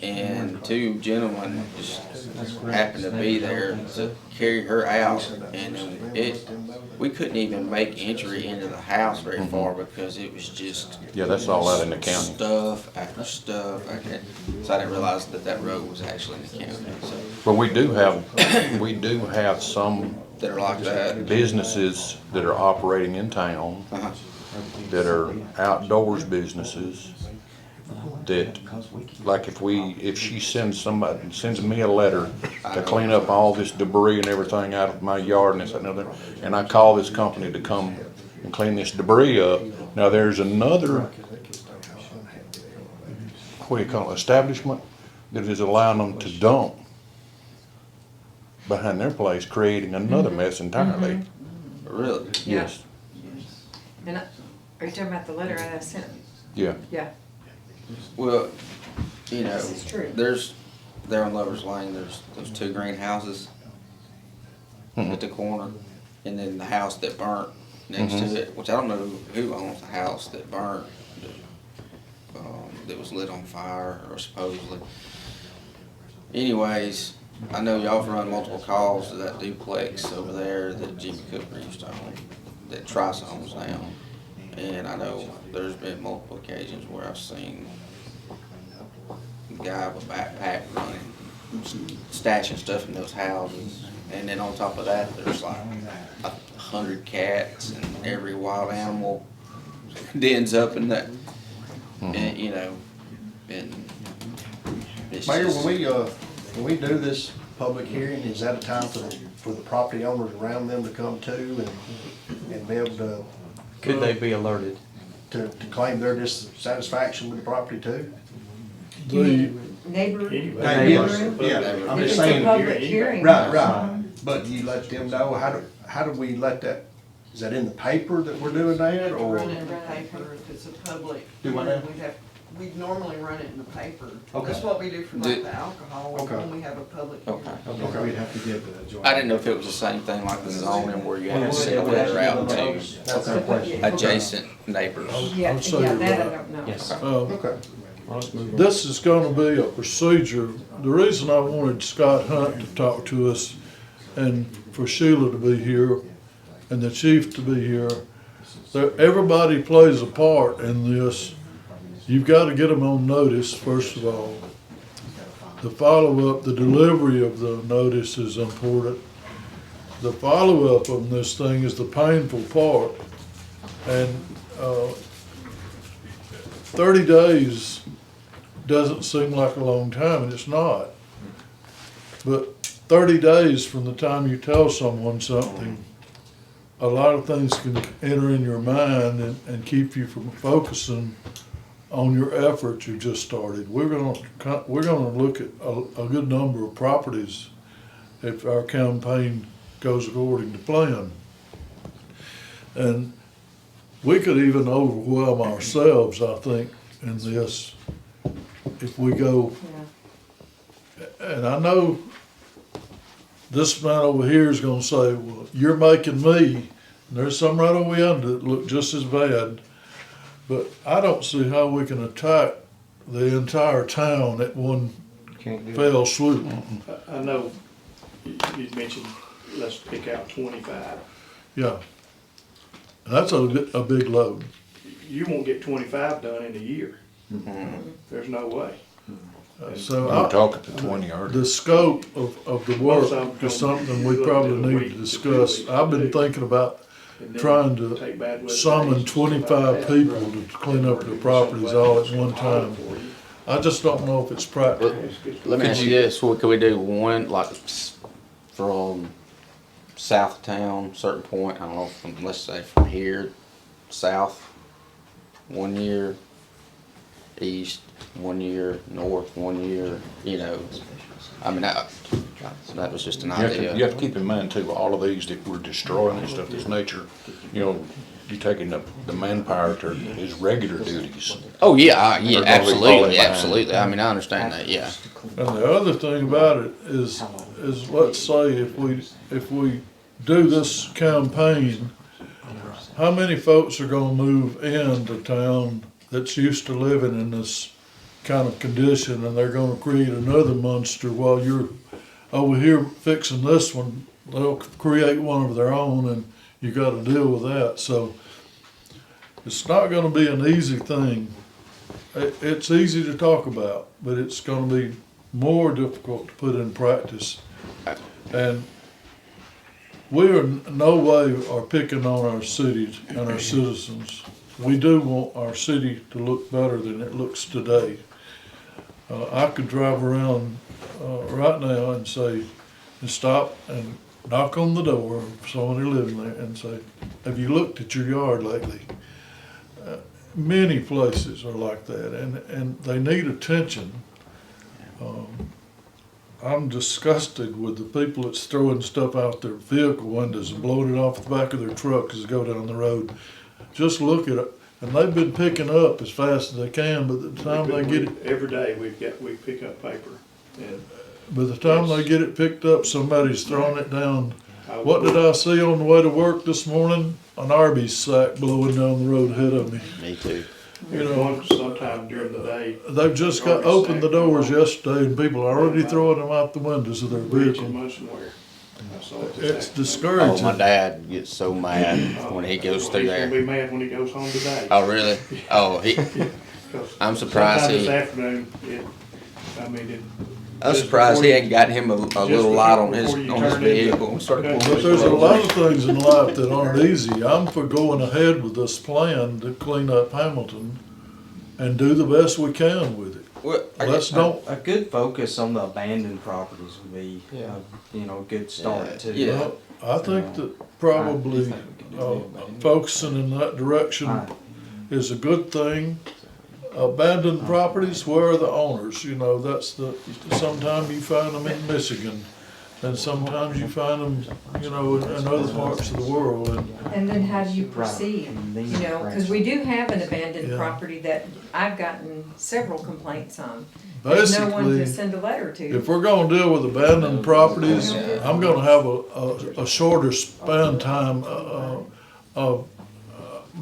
and two gentlemen just happened to be there to carry her out, and we couldn't even make entry into the house very far because it was just Yeah, that's all out in the county. stuff after stuff. So I didn't realize that road was actually in the county. So But we do have some that are like that. businesses that are operating in town Uh-huh. that are outdoors businesses that, like if she sends me a letter to clean up all this debris and everything out of my yard and this and another, and I call this company to come and clean this debris up. Now, there's another, what do you call it, establishment that is allowing them to dump behind their place, creating another mess entirely. Really? Yes, And are you talking about the letter I sent? yeah. Yeah, Well, you know, this is true. there on Lover's Lane, there's those two greenhouses at the corner, and then the house that burnt next to it, which I don't know who owns the house that burnt, that was lit on fire, or supposedly. Anyways, I know y'all have run multiple calls to that duplex over there that Jimmy Cooper used to own, that Trice owns now. And I know there's been multiple occasions where I've seen a guy with a backpack running, stashing stuff in those houses. And then on top of that, there's like 100 cats and every wild animal dens up in that, and you know, and it's Mayor, just, when we do this public hearing, is that a time for the property owners around them to come to and be able to? Could they be alerted? To claim their dissatisfaction with the property too? The, Neighbor. Yes, yeah, I'm It's just a saying. public hearing. Right. But you let them know, how do we let that, is that in the paper that we're doing that, or? Run it in the paper if it's a public. Do what now? We'd normally run it in the paper. Okay. That's what we do for like the alcohol, Okay. when we have a public okay. hearing. Okay, we'd have to give the joint. I didn't know if it was the same thing like the zoning where you have to send a letter out to That's our question. adjacent neighbors. Yeah, I'll say yeah, you're that I right. don't know. Yes. Okay. This is gonna be a procedure. The reason I wanted Scott Hunt to talk to us and for Sheila to be here and the chief to be here, everybody plays a part in this. You've gotta get them on notice, first of all. The follow-up, the delivery of the notice is important. The follow-up on this thing is the painful part. And 30 days doesn't seem like a long time, and it's not. But 30 days from the time you tell someone something, a lot of things can enter in your mind and keep you from focusing on your efforts you just started. We're gonna look at a good number of properties if our campaign goes according to plan. And we could even overwhelm ourselves, I think, in this if we go. And I know this man over here is gonna say, well, you're making me, and there's some right over yonder that look just as bad. But I don't see how we can attack the entire town at one fell swoop. I know you mentioned, let's pick out 25. Yeah. And that's a big load. You won't get 25 done in a year. There's no way. So We're talking to 20 already. the scope of the work Most of them is something we probably need to discuss. I've been thinking about And then trying to take bad weather summon days, 25 people to clean up the properties all at one time. I just don't know if it's practical. Let me ask you this, what could we do, one, like, from south of town, certain point, I don't know, from, let's say from here, south, 1 year, east, 1 year, north, 1 year, you know, I mean, that was just an You have idea. to keep in mind too, all of these that we're destroying and stuff, this nature, you know, you're taking the manpower to his regular duties. Oh, yeah, They're gonna be falling absolutely, behind. absolutely, I mean, I understand that, yeah. And the other thing about it is is, let's say if we do this campaign, how many folks are gonna move into town that's used to living in this kind of condition, and they're gonna create another monster while you're over here fixing this one? They'll create one of their own, and you gotta deal with that, so it's not gonna be an easy thing. It's easy to talk about, but it's gonna be more difficult to put in practice. And we are in no way are picking on our cities and our citizens. We do want our city to look better than it looks today. I could drive around right now and say, and stop and knock on the door of somebody living there and say, have you looked at your yard lately? Many places are like that, and they need attention. I'm disgusted with the people that's throwing stuff out their vehicle windows and blowing it off the back of their truck as they go down the road. Just look at it, and they've been picking up as fast as they can, but the time they get it, Every day we pick up paper, and by the time they get it picked up, somebody's throwing it down. What did I see on the way to work this morning? An Arby's sack blowing down the road ahead of me. Me too. You there's know, one sometime during the day. they've just got opened the doors yesterday, and people are already throwing them out the windows of their Bridge in vehicle. Munson. I saw it It's this afternoon. Oh, discouraging. my dad gets so mad when he goes through He's gonna there. be mad when he goes home today. Oh, really? Oh, he, 'Cause I'm surprised sometime he- this afternoon, I'm surprised he ain't got him a little light on his vehicle. But there's a lot of things in life that aren't easy. I'm for going ahead with this plan to clean up Hamilton and do the best we can with it. Well, Let's don't, A good focus on the abandoned properties would be, a good start too. Yeah. well, I think that probably focusing in that direction is a good thing. Abandoned properties, where are the owners? You know, sometimes you find them in Michigan, and sometimes you find them, in other parts of the world, And then how do you proceed? Because we do have an abandoned Yeah. property that I've gotten several complaints on. There's no one to basically, send a letter to. if we're gonna deal with abandoned properties, I'm gonna have a shorter span time,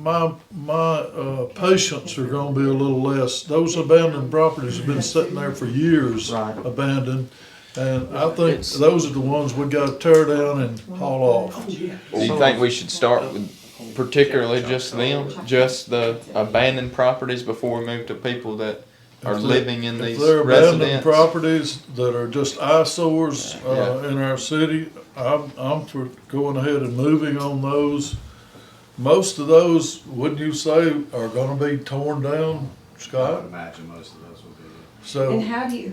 my patience are gonna be a little less. Those abandoned properties have been sitting there for years, Right. abandoned, and I think those are the ones we gotta tear down and haul off. Do you think we should start with particularly just them, just the abandoned properties before we move to people that are If they're- living in If these they're abandoned residents? properties that are just eyesores, Yeah. in our city, I'm for going ahead and moving on those. Most of those, wouldn't you say, are gonna be torn down, I Scott? would imagine most of those would be. So, And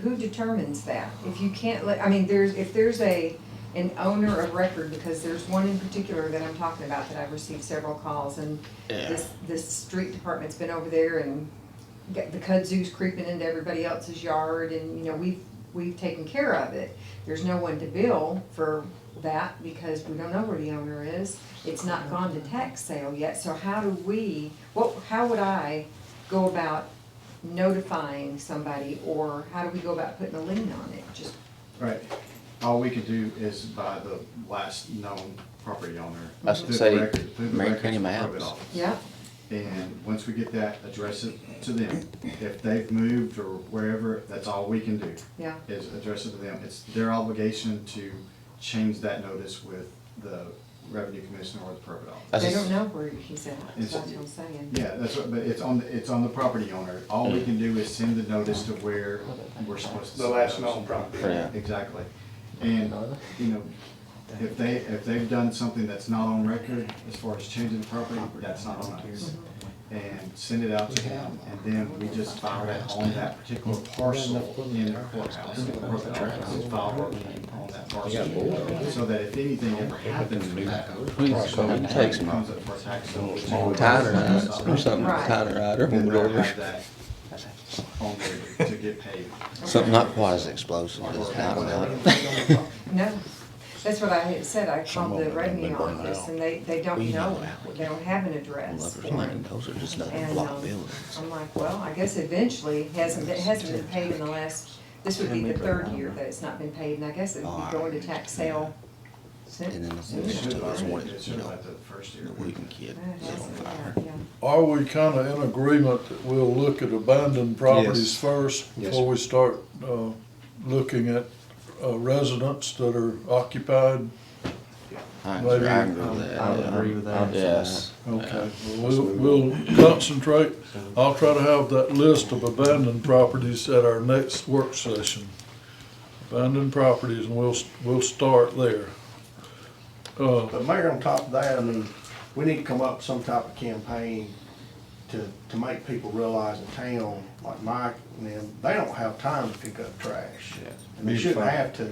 who determines that? If you can't if there's an owner of record, because there's one in particular that I'm talking about that I've received several calls, and Yeah. this street department's been over there and got the kudzu's creeping into everybody else's yard, and, we've taken care of it. There's no one to bill for that because we don't know where the owner is. It's not gone to tax sale yet, so how would I go about notifying somebody, or how do we go about putting a lien on it? Just, Right. All we could do is by the last known property owner. I was gonna put the say, record- put the Marion records County in the maps. probate office. yeah, And once we get that, address it to them. If they've moved or wherever, that's all we can do, yeah. is address it to them. It's their obligation to change that notice with the revenue commissioner or the probate office. They don't know where he's at, that's what I'm saying. Yeah, that's what, but it's on the property owner. All we can do is send the notice to where we're supposed to. The last known property. Yeah. Exactly. And, if they've done something that's not on record, as far as changing the property, that's not on us. And send it out to them, and then we just file it on that particular parcel in the courthouse. The probate office will file our lien on that parcel, so that if anything ever happens to that parcel, It takes it comes up for tax sale. Tyler or something, Right. Tyler Rider or Then they'll whatever. have that on there to get paid. Something not quite as explosive as dynamite. No, that's what I had said, I called the revenue office, and they don't know, they don't have an address Lover's for Lane, it. those are just nothing And, block buildings. I'm like, well, I guess eventually, it hasn't been paid in the last This would be the third year that it's not been paid, and I guess it would be going to tax sale since. And then soon. it's just It should one, be- it should be like the first year. the weekend kid Yeah, set on fire. yeah. Are we kinda in agreement that we'll look at abandoned properties Yes. first Yes, before we start, looking at, residents that are occupied? I Maybe- agree with that. I would yeah. agree with that. Yes. Okay, we'll concentrate, I'll try to have that list of abandoned properties at our next work session. Abandoned properties, and we'll start there. But Mayor, on top of that, I mean, we need to come up with some type of campaign to make people realize in town, like Mike and them, they don't have time to pick up trash. And they shouldn't have to.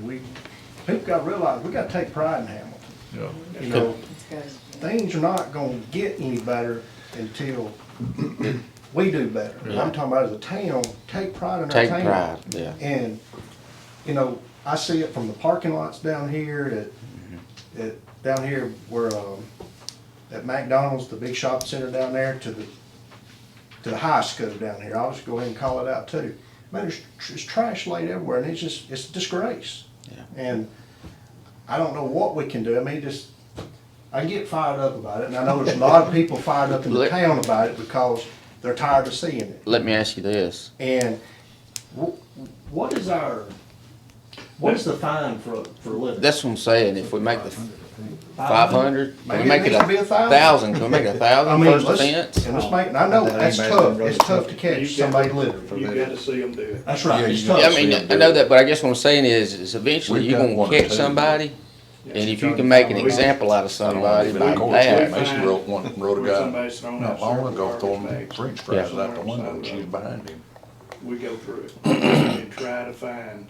People gotta realize, we gotta take pride in Hamilton. Yeah. You know, It's good. things are not gonna get any better until we do better. I'm talking about as a town, take pride in our Take town. pride, yeah. And, you know, I see it from the parking lots down here down here where, at McDonald's, the big shopping center down there, to the high school down here. I'll just go ahead and call it out too. Man, there's trash laid everywhere, and it's a disgrace. Yeah. And I don't know what we can do. I mean, I get fired up about it, and I know there's a lot of people fired up in the Let- town about it because they're tired of seeing it. Let me ask you this. And what is the fine for litter? That's what I'm saying. If we make the 500, can we Maybe make it it needs to be 1,000? Can we make it 1,000 first offense? And let's make, and I know that's tough, it's tough to catch somebody littering. You gotta see them do it. That's right, it's Yeah, I tough. mean, I know that, but I guess what I'm saying is eventually We've you're got gonna one or catch two. somebody, and if you can make an example out of somebody by Of course, that, Macy wrote a guy Somebody's thrown out not long ago, garbage throwing bags. French fries out the window, and she was behind him. We go through it and try to find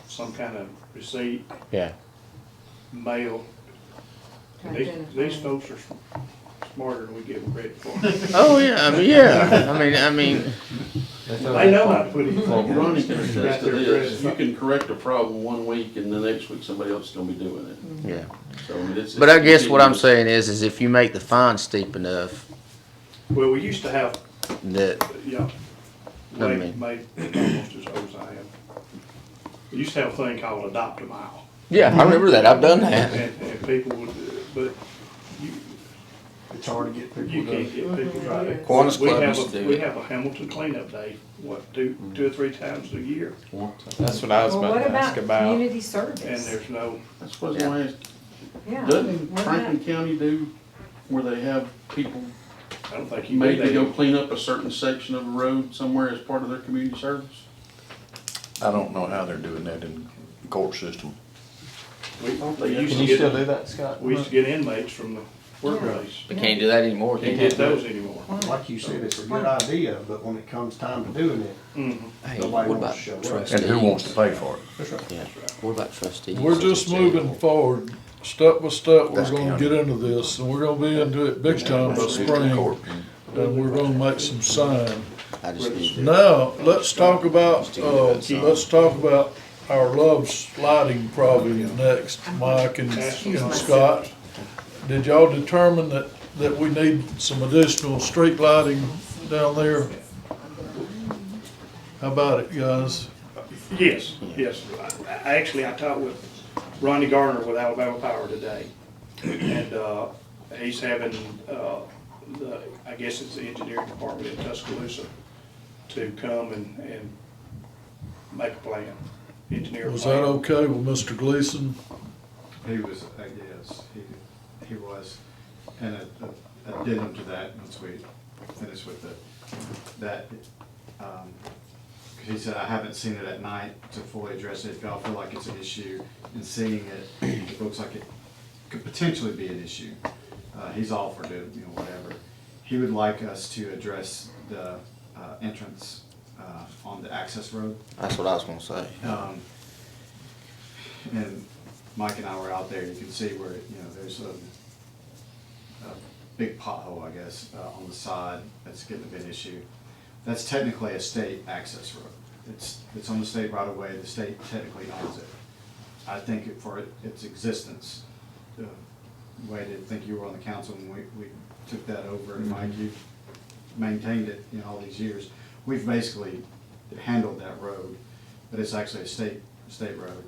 some kind of receipt, yeah. mail. These folks are smarter than we give them credit for. Oh, yeah, I mean, yeah, I mean, They know how to put it. Ronnie can Got attest to their this, address. you can correct a problem one week and the next week somebody else is gonna be doing it. yeah. So, I mean, it's. But I guess what I'm continuous. saying is if you make the fine steep enough, Well, we used to have, that, yeah, I Wade mean- made almost as old as I am. We used to have a thing called Adopt a Mile. yeah, I remember that, I've done that. And people would, but you, It's hard to get people you can't to. get people right. Kiwanis We Club have used to do We it. have a Hamilton cleanup day, what, two or three times a year, That's what I was Well, about what to ask about about. community and service? there's no, That's what I was gonna ask, Yeah. doesn't What Franklin about- County do where they have people I don't think you made to go do clean up a certain section of a road somewhere as part of their community service? I don't know how they're doing that in the court system. that. They Can used to you still do get, that, Scott? we used to get inmates from the workplace. We can't do that anymore, Can't can get you? those anymore. Like you said, it's a good idea, but when it comes time to doing it, Mhm. Hey, nobody what wants about to show up. trustees? And who wants to pay for it? That's right. Yeah, what about trustees? We're just moving forward, step by step, we're That's gonna county. get into this, and we're gonna be into it big time by spring, Court. and we're gonna make some sign. I just need to. Now, let's talk about our Love's lighting probably next, Mike and Scott. Did y'all determine that we need some additional street lighting down there? How about it, guys? Yes, yes. Actually, I talked with Ronnie Garner with Alabama Power today. And, he's having, I guess it's the engineering department in Tuscaloosa to come and make a plan, engineer a Was plan. that okay with Mr. Gleason? He was, yes, he was. And a addendum to that, once we finish with he said, I haven't seen it at night to fully address it. If y'all feel like it's an issue, and seeing it, it looks like it could potentially be an issue. He's all for doing, whatever. He would like us to address the entrance on the access road. That's what I was gonna say. And Mike and I were out there, you can see where, there's a big pothole, I guess, on the side that's getting to be an issue. That's technically a state access road. It's on the state right of way, the state technically owns it. I think for its existence, Wade, I think you were on the council when we took that over, and Mike, you've maintained it, all these years. We've basically handled that road, but it's actually a state road.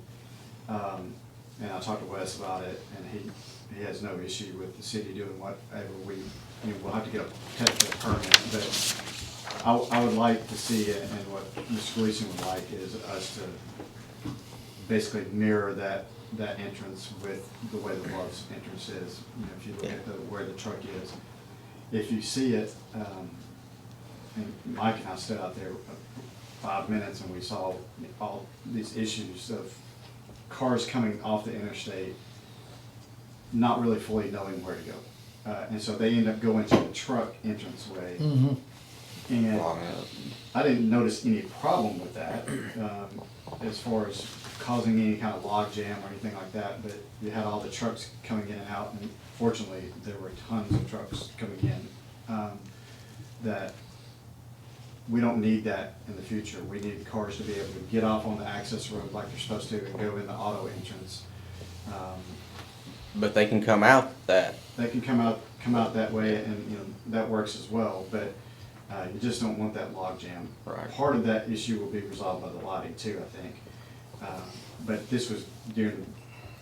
And I talked to Wes about it, and he has no issue with the city doing whatever we'll have to get a technical permit, but I would like to see it, and what Mr. Gleason would like is us to basically mirror that entrance with the way the Love's entrance is. You know, if you look at where the truck is, if you see it, and Mike and I stood out there 5 minutes and we saw all these issues of cars coming off the interstate, not really fully knowing where to go. And so they end up going to the truck entranceway. Mm-hmm. And I didn't notice any problem with that, as far as causing any kind of log jam or anything like that, but you had all the trucks coming in and out, and fortunately, there were tons of trucks coming in, that we don't need that in the future. We need cars to be able to get off on the access road like they're supposed to and go in the auto entrance. But they can come out that. They can come out that way, and, you know, that works as well, but you just don't want that log jam. Right. Part of that issue will be resolved by the lighting too, I think. But this was during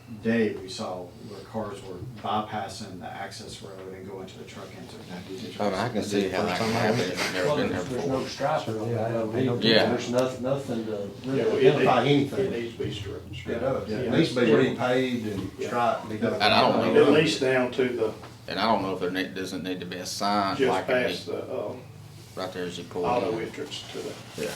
the day we saw where cars were bypassing the access road and going to the truck entrance. I can see how that can happen. I've never been there There's no before. striper on that road. Yeah. There's nothing to Yeah, really identify It anything. needs to be stripped. It does. Yeah. It needs to be repaved and striped. And I don't know. At least down to the, And I don't know if there doesn't need to be a sign just like past the, right there as you pull auto in. entrance to the, Yeah.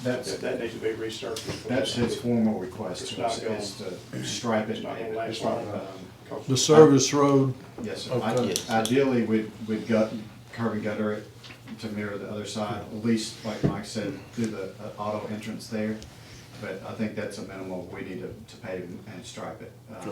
that needs to be resurfaced. That's his formal request, It's to not us, going- is to stripe it. It's not and gonna pave last it. long. The service road, Yes, sir. Okay. Yes. Ideally, we'd curb and gutter it to mirror the other side, at least, like Mike said, through the auto entrance there. But I think that's a minimal, we need to pave and stripe it. Go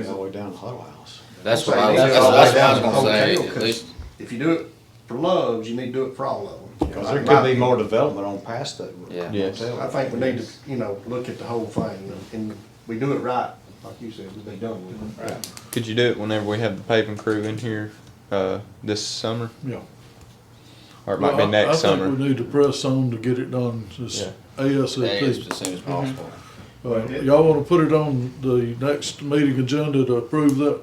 all the way down to Huddle House. That's what Say I was, that's that's all what I the way down was to the gonna say, hotel, at 'cause least. If you do it for Love's, you need to do it for all of them. Because there could be more development on past that. Yeah. Yes. I think we need to, look at the whole thing, and we do it right, like you said, we'll be done with it. Could you do it whenever we have the paving crew in here, this summer? yeah. Or it might Well, be next I summer? think we need to press on to get it done as Yeah. As ASAP. soon as possible. Y'all wanna put it on the next meeting agenda to approve that,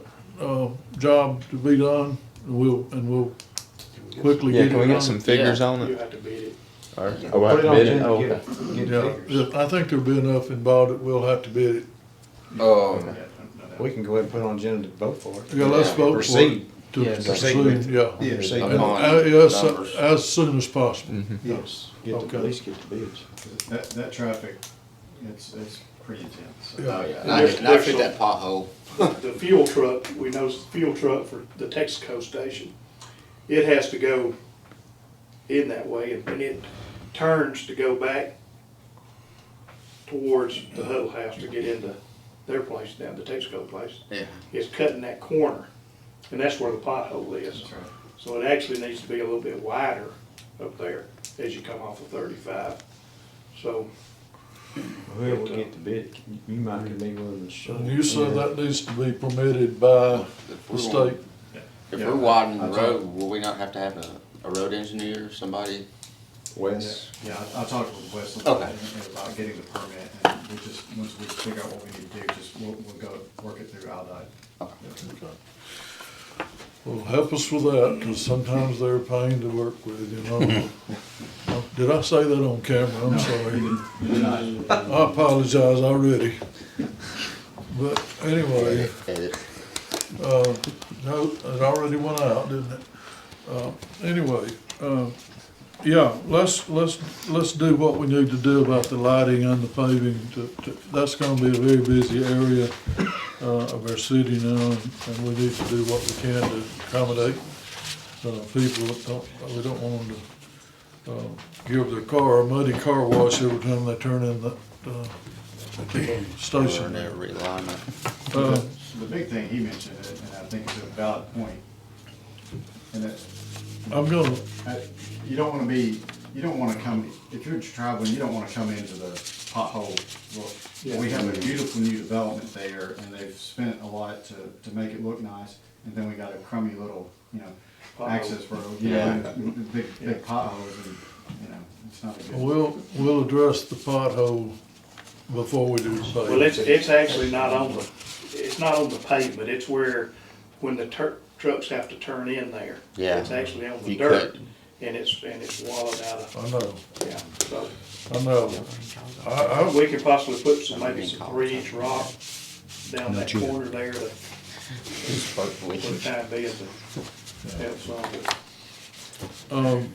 job to be done? And we'll quickly Yeah, get it can we done. get some figures on You it? have to bid it. Or, Put we'll have it to on bid it? agenda, Oh, get okay. it, get Yeah, figures. I think there'll be enough involved that we'll have to bid it. We can go ahead and put it on agenda to vote for it. Yeah, let's Yeah. vote for it. Proceed. To Yeah, proceed, proceed. yeah. Yeah. Proceed. And, Upon yes, numbers. as soon as possible. Mhm. Yes. Get Okay. at least get the bids. That traffic, it's pretty intense. Yeah. Oh, yeah. And I fit that pothole. The fuel truck, we know the fuel truck for the Texaco station, it has to go in that way, and it turns to go back towards the Huddle House to get into their place down, the Texaco place. Yeah. It's cutting that corner, and that's where the pothole is. That's right. So it actually needs to be a little bit wider up there as you come off of 35. So, Whoever will get the bid, you might be willing to show. And you said that needs to be permitted by the state. If Yeah, we're widening the I road, will we not have to have a road engineer or somebody? Wes. Yeah, I talked with Wes Okay. about getting the permit, and we just, once we figure out what we need to do, we'll go work it through Aldite. Well, help us with that, because sometimes they're a pain to work with, you know. Did I say that on camera? I'm sorry. I apologize already. But anyway, Edit. no, it already went out, didn't it? Anyway, yeah, let's do what we need to do about the lighting and the paving. That's gonna be a very busy area, of our city now, and we need to do what we can to accommodate, people that we don't want them to, give their car a muddy car wash every time they turn in that, Or station. their realignment. The big thing he mentioned, and I think it's a valid point, and that I'm gonna, you don't wanna come, if you're traveling, you don't wanna come into the pothole. Well, we have a beautiful new development there, and they've spent a lot to make it look nice, and then we got a crummy little, access road, big potholes, and you know, it's not a good. We'll address the pothole before we do the paving. Well, it's actually not on the pavement, it's where, when the trucks have to turn in there. Yeah. It's actually on the You dirt, cut. and it's wallowed out of, I know, yeah, so. I know. We could possibly put maybe some 3-inch rock down that corner there to, for the time being, to help some.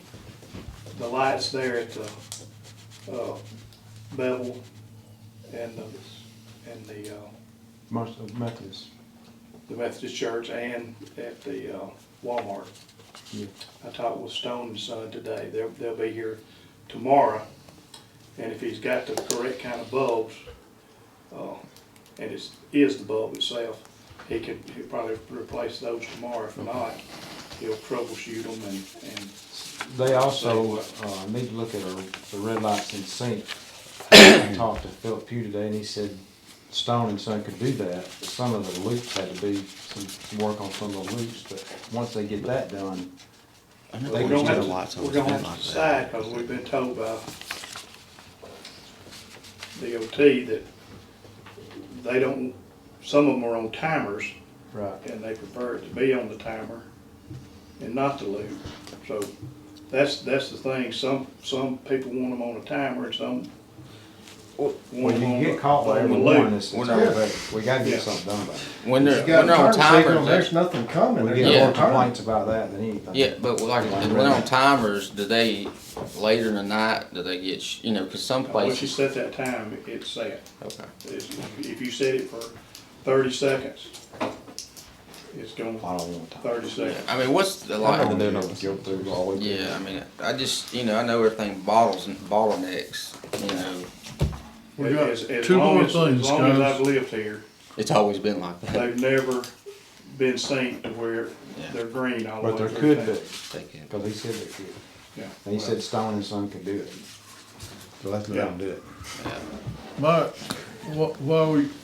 The lights there at the, Bevel and the Methodist. the Methodist Church and at the Walmart. Yeah. I talked with Stone and Son today. They'll be here tomorrow. And if he's got the correct kind of bulbs, and is the bulb itself, he'll probably replace those tomorrow. If not, he'll troubleshoot them and They also, need to look at the red lights in sync. I talked to Philip Pugh today and he said Stone and Son could do that. But some of the loops had to be some work on some of the loops, but once they get that done, we're gonna have to decide, because we've been told by DOT that they don't, some of them are on timers, right. and they prefer it to be on the timer and not the loop. So that's the thing, some people want them on a timer and some want When them you on get caught by on the every one, loop. it's good. We gotta get something done about it. When they're You got a on turn signal, timers, there's nothing coming. We There's get Yeah. more no turn. complaints about that than anything. yeah, but like when they're on timers, do they later in the night? Do they get because some Once you places? set that time, it's set. Okay. If you set it for 30 seconds, it's going I don't want to. 30 Yeah, seconds. I mean, what's the I like? don't do nothing. Go through all the way. Yeah, I mean, I just I know everything bottlenecks. We got As two long more as- things, As long as guys. I've lived here, It's always been like that. they've never been synced to where Yeah. they're green all the But way there through could town. be, Thank you. because he said they could. Yeah. And he said Stone and Son could do it. So let's let them do it. Mike,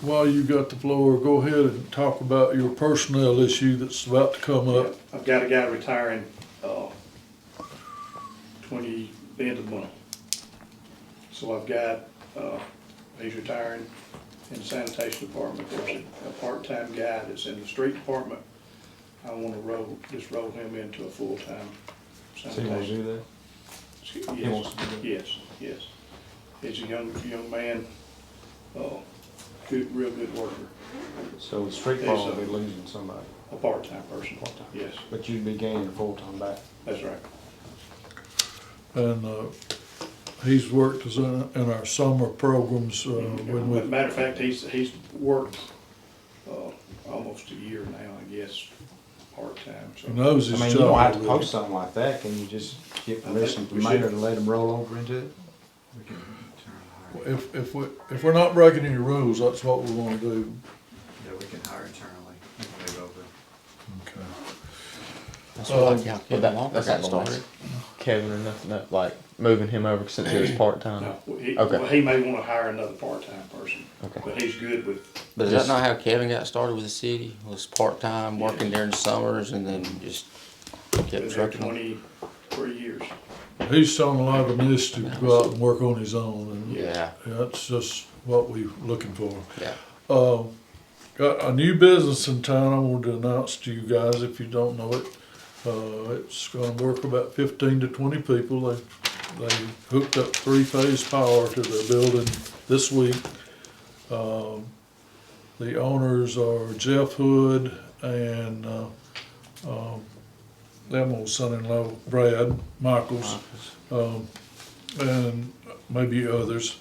while you got the floor, go ahead and talk about your personnel issue that's about to come up. I've got a guy retiring, the end of the month. So I've got, he's retiring in the sanitation department. There's a part-time guy that's in the street department. I wanna just roll him into a full-time So you want to sanitation. do that? He wants to do that? Yes. He's a young man, real good worker, So the street department will be losing somebody, a part-time person. Part-time. Yes, but you'd be gaining full-time back. that's right. And, he's worked as in our summer programs, when we, Matter of fact, he's worked, almost a year now, I guess, part-time, so. he knows his I job. mean, you don't have to already. post something like that, can you just get I think permission from we the mayor should. to let him roll over into it? We can turn hire, If we're not breaking any rules, that's what we wanna do. yeah, we can hire internally, we can move over. Okay. That's what like how But Kevin Walker that's got not gonna started. Kevin or nothing, like moving him over since he was part-time. No, Okay. well, he may wanna hire another part-time person, Okay. but he's good with, But is that not how Kevin got started with the city? Was part-time, working during the summers, and then just been kept there trucking on? 23 years. He's shown a lot of initiative to go out and work on his own, and Yeah, that's just what we're looking for. yeah. Got a new business in town I wanted to announce to you guys, if you don't know it. It's gonna work about 15 to 20 people. They hooked up 3-phase power to the building this week. The owners are Jeff Hood and, them old son-in-law, Brad Michaels, and maybe others.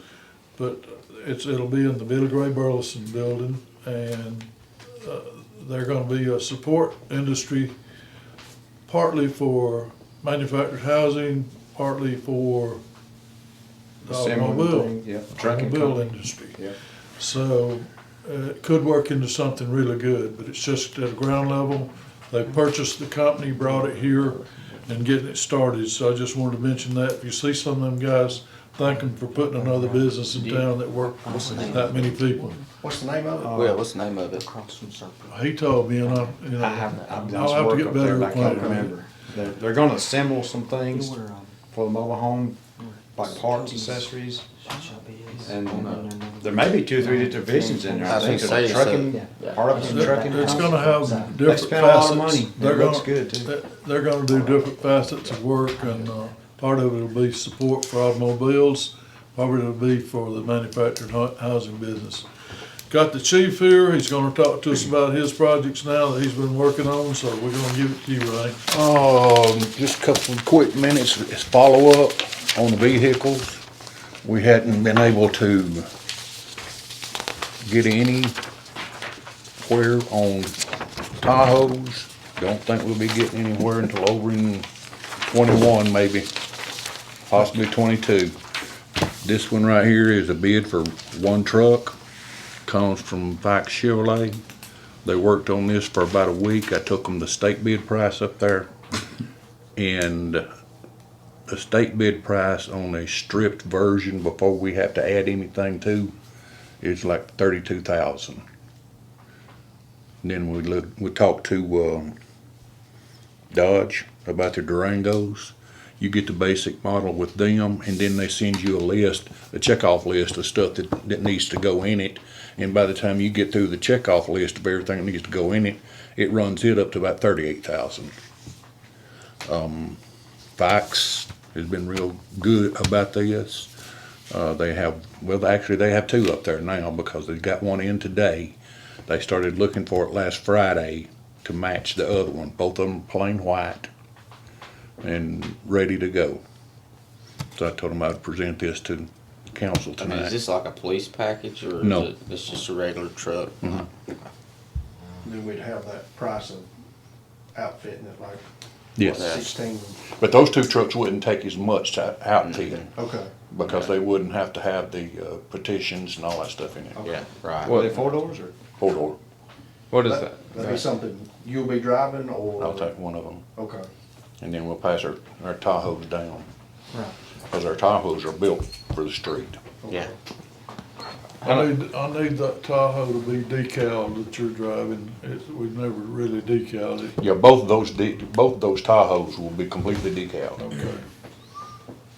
But it'll be in the Billy Gray Burleson building, and they're gonna be a support industry, partly for manufactured housing, partly for the automobile, automobile industry. Yeah. So, it could work into something really good, but it's just at a ground level. They purchased the company, brought it here, and getting it started, so I just wanted to mention that. If you see some of them guys, thank them for putting another business in town that work that many people. What's the name of it? Well, what's the name of it? He told me, and I haven't, I've done I'll some have to work get up there, better but I can't acquainted with it. remember. They're gonna assemble some things for the mobile home, like parts, accessories. And there may be 2 or 3 divisions in there. I was gonna say, so- Trucking, part of it's in trucking. It's gonna have They different spend a lot of facets. money. It looks good too. They're gonna do different facets of work, and, part of it'll be support for automobiles, part of it'll be for the manufactured housing business. Got the chief here, he's gonna talk to us about his projects now that he's been working on, so we're gonna give it to you, Ray. Just a couple of quick minutes, as follow-up on the vehicles. We hadn't been able to get anywhere on Tahoes. Don't think we'll be getting anywhere until over in 21 maybe, possibly 22. This one right here is a bid for 1 truck, comes from Vikes Chevrolet. They worked on this for about a week. I took them the state bid price up there, and the state bid price on a stripped version before we have to add anything to is like 32,000. Then we talked to Dodge about their Durangos. You get the basic model with them, and then they send you a list, a checkoff list of stuff that needs to go in it. And by the time you get through the checkoff list of everything that needs to go in it, it runs it up to about 38,000. Vikes has been real good about this. They have 2 up there now because they got one in today. They started looking for it last Friday to match the other one. Both of them plain white and ready to go. So I told them I'd present this to council I mean, tonight. is this like a police package, or No. is it's just a regular truck? Mhm. Then we'd have that price of outfitting it like Yes. 16, But those 2 trucks wouldn't take as much to outfit okay. because they wouldn't have to have the petitions and all that stuff in it. Yeah, right. Are they 4 doors or? 4-door. What is that? That'd be something you'll be driving or? I'll take one of them. Okay. And then we'll pass our Tahoes down. Right. Because our Tahoes are built for the street. Yeah. I need that Tahoe to be decaled that you're driving. We've never really decaled it. Yeah, both of those Tahoes will be completely decaled. Okay.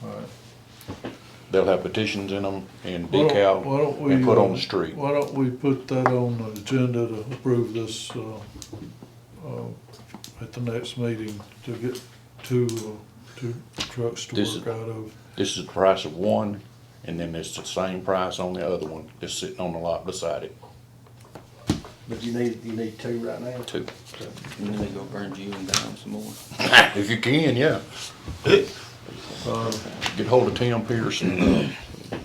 All right. They'll have petitions in them and Why don't decal we, and put on the street. Why don't we put that on the agenda to approve this, at the next meeting to get 2 trucks to This work out of? This is the price of one, and then it's the same price on the other one, just sitting on the lot beside it. But you need 2 right now? 2. And then they go burn you and down some more. If you can, yeah. Get hold of Tim Pearson,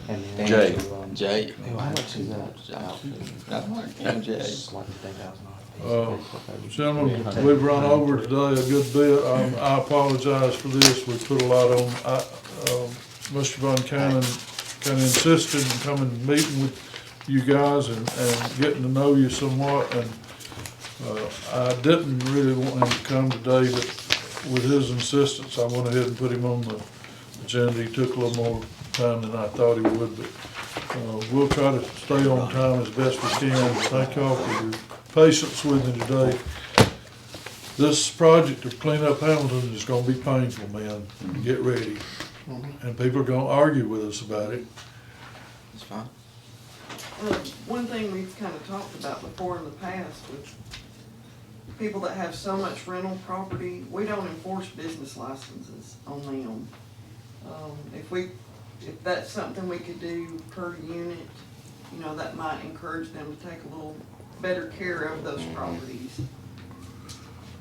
And then Jay. Jay. How much is that? I like him, Jay. It's like $10,000. Gentlemen, we've run over today a good bit. I apologize for this. We put a lot on. Mr. Von Cannon insisted in coming and meeting with you guys and getting to know you somewhat. And I didn't really want him to come today, but with his insistence, I went ahead and put him on the agenda. He took a little more time than I thought he would, but we'll try to stay on time as best we can. Thank y'all for your patience with me today. This project of clean up Hamilton is gonna be painful, man. Get ready. And people are gonna argue with us about it. It's fine. One thing we've kind of talked about before in the past with people that have so much rental property, we don't enforce business licenses on them. If that's something we could do per unit, you know, that might encourage them to take a little better care of those properties.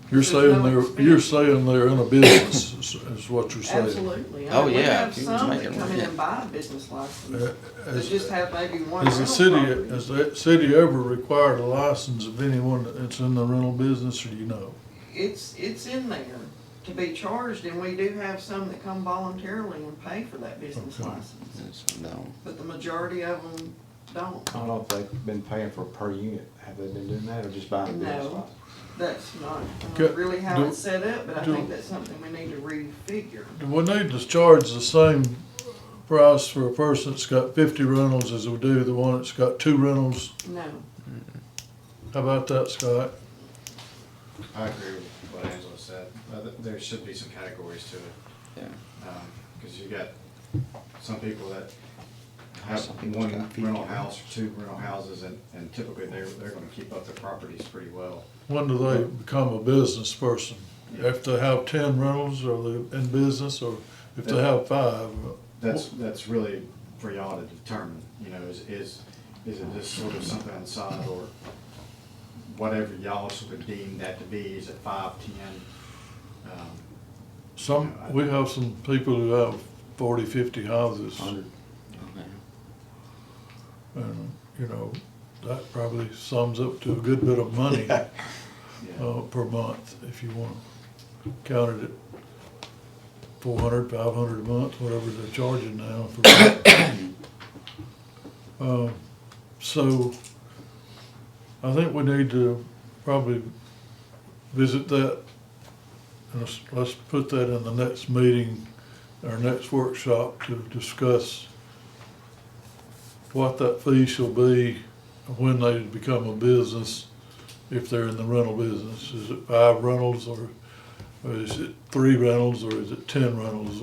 You're saying they're in a business, is what you're saying. Absolutely. Oh, I mean, we yeah, have if you was some that making come in rent. and buy a business license, that Has just have maybe one has rental property. has the city ever required a license of anyone that's in the rental business, or do you know? It's in there to be charged, and we do have some that come voluntarily and pay for that business Okay. license, No. but the majority of them don't. I don't know if they've been paying for per unit. Have they been doing that or just buying a business No. license? That's not Okay, really how do- it's set up, but I do- think that's something we need to refigure. Do we need to charge the same price for a person that's got 50 rentals as we do the one that's got 2 rentals? No. How about that, Scott? I agree with what Angela said. There should be some categories to it. Yeah. Because you got some people that have one rental house or two rental houses, and typically they're gonna keep up their properties pretty well. When do they become a business person? If they have 10 rentals, are they in business, or if they have 5? That's really for y'all to determine, you know, is it just sort of something on the side, or whatever y'all sort of deem that to be, is it 5, 10? We have some people who have 40, 50 houses. 100. And, you know, that probably sums up to a good bit of money per month, if you want to count it at 400, 500 a month, whatever they're charging now for. So I think we need to probably visit that, and let's put that in the next meeting, our next workshop, to discuss what that fee shall be when they become a business, if they're in the rental business. Is it 5 rentals, or is it 3 rentals, or is it 10 rentals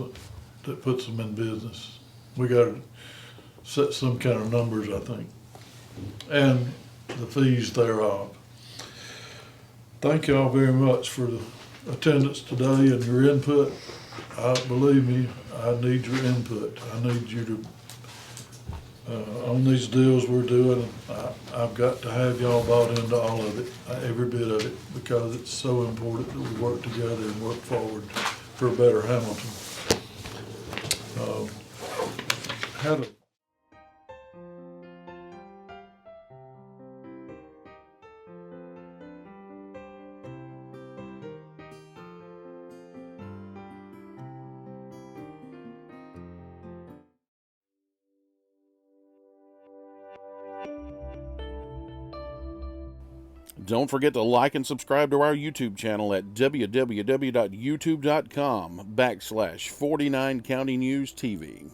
that puts them in business? We gotta set some kind of numbers, I think, and the fees thereof. Thank y'all very much for the attendance today and your input. Believe me, I need your input. I need you to, on these deals we're doing, I've got to have y'all bought into all of it, every bit of it, because it's so important that we work together and work forward for a better Hamilton. Don't forget to like and subscribe to our YouTube channel at www.youtube.com/49 County News TV.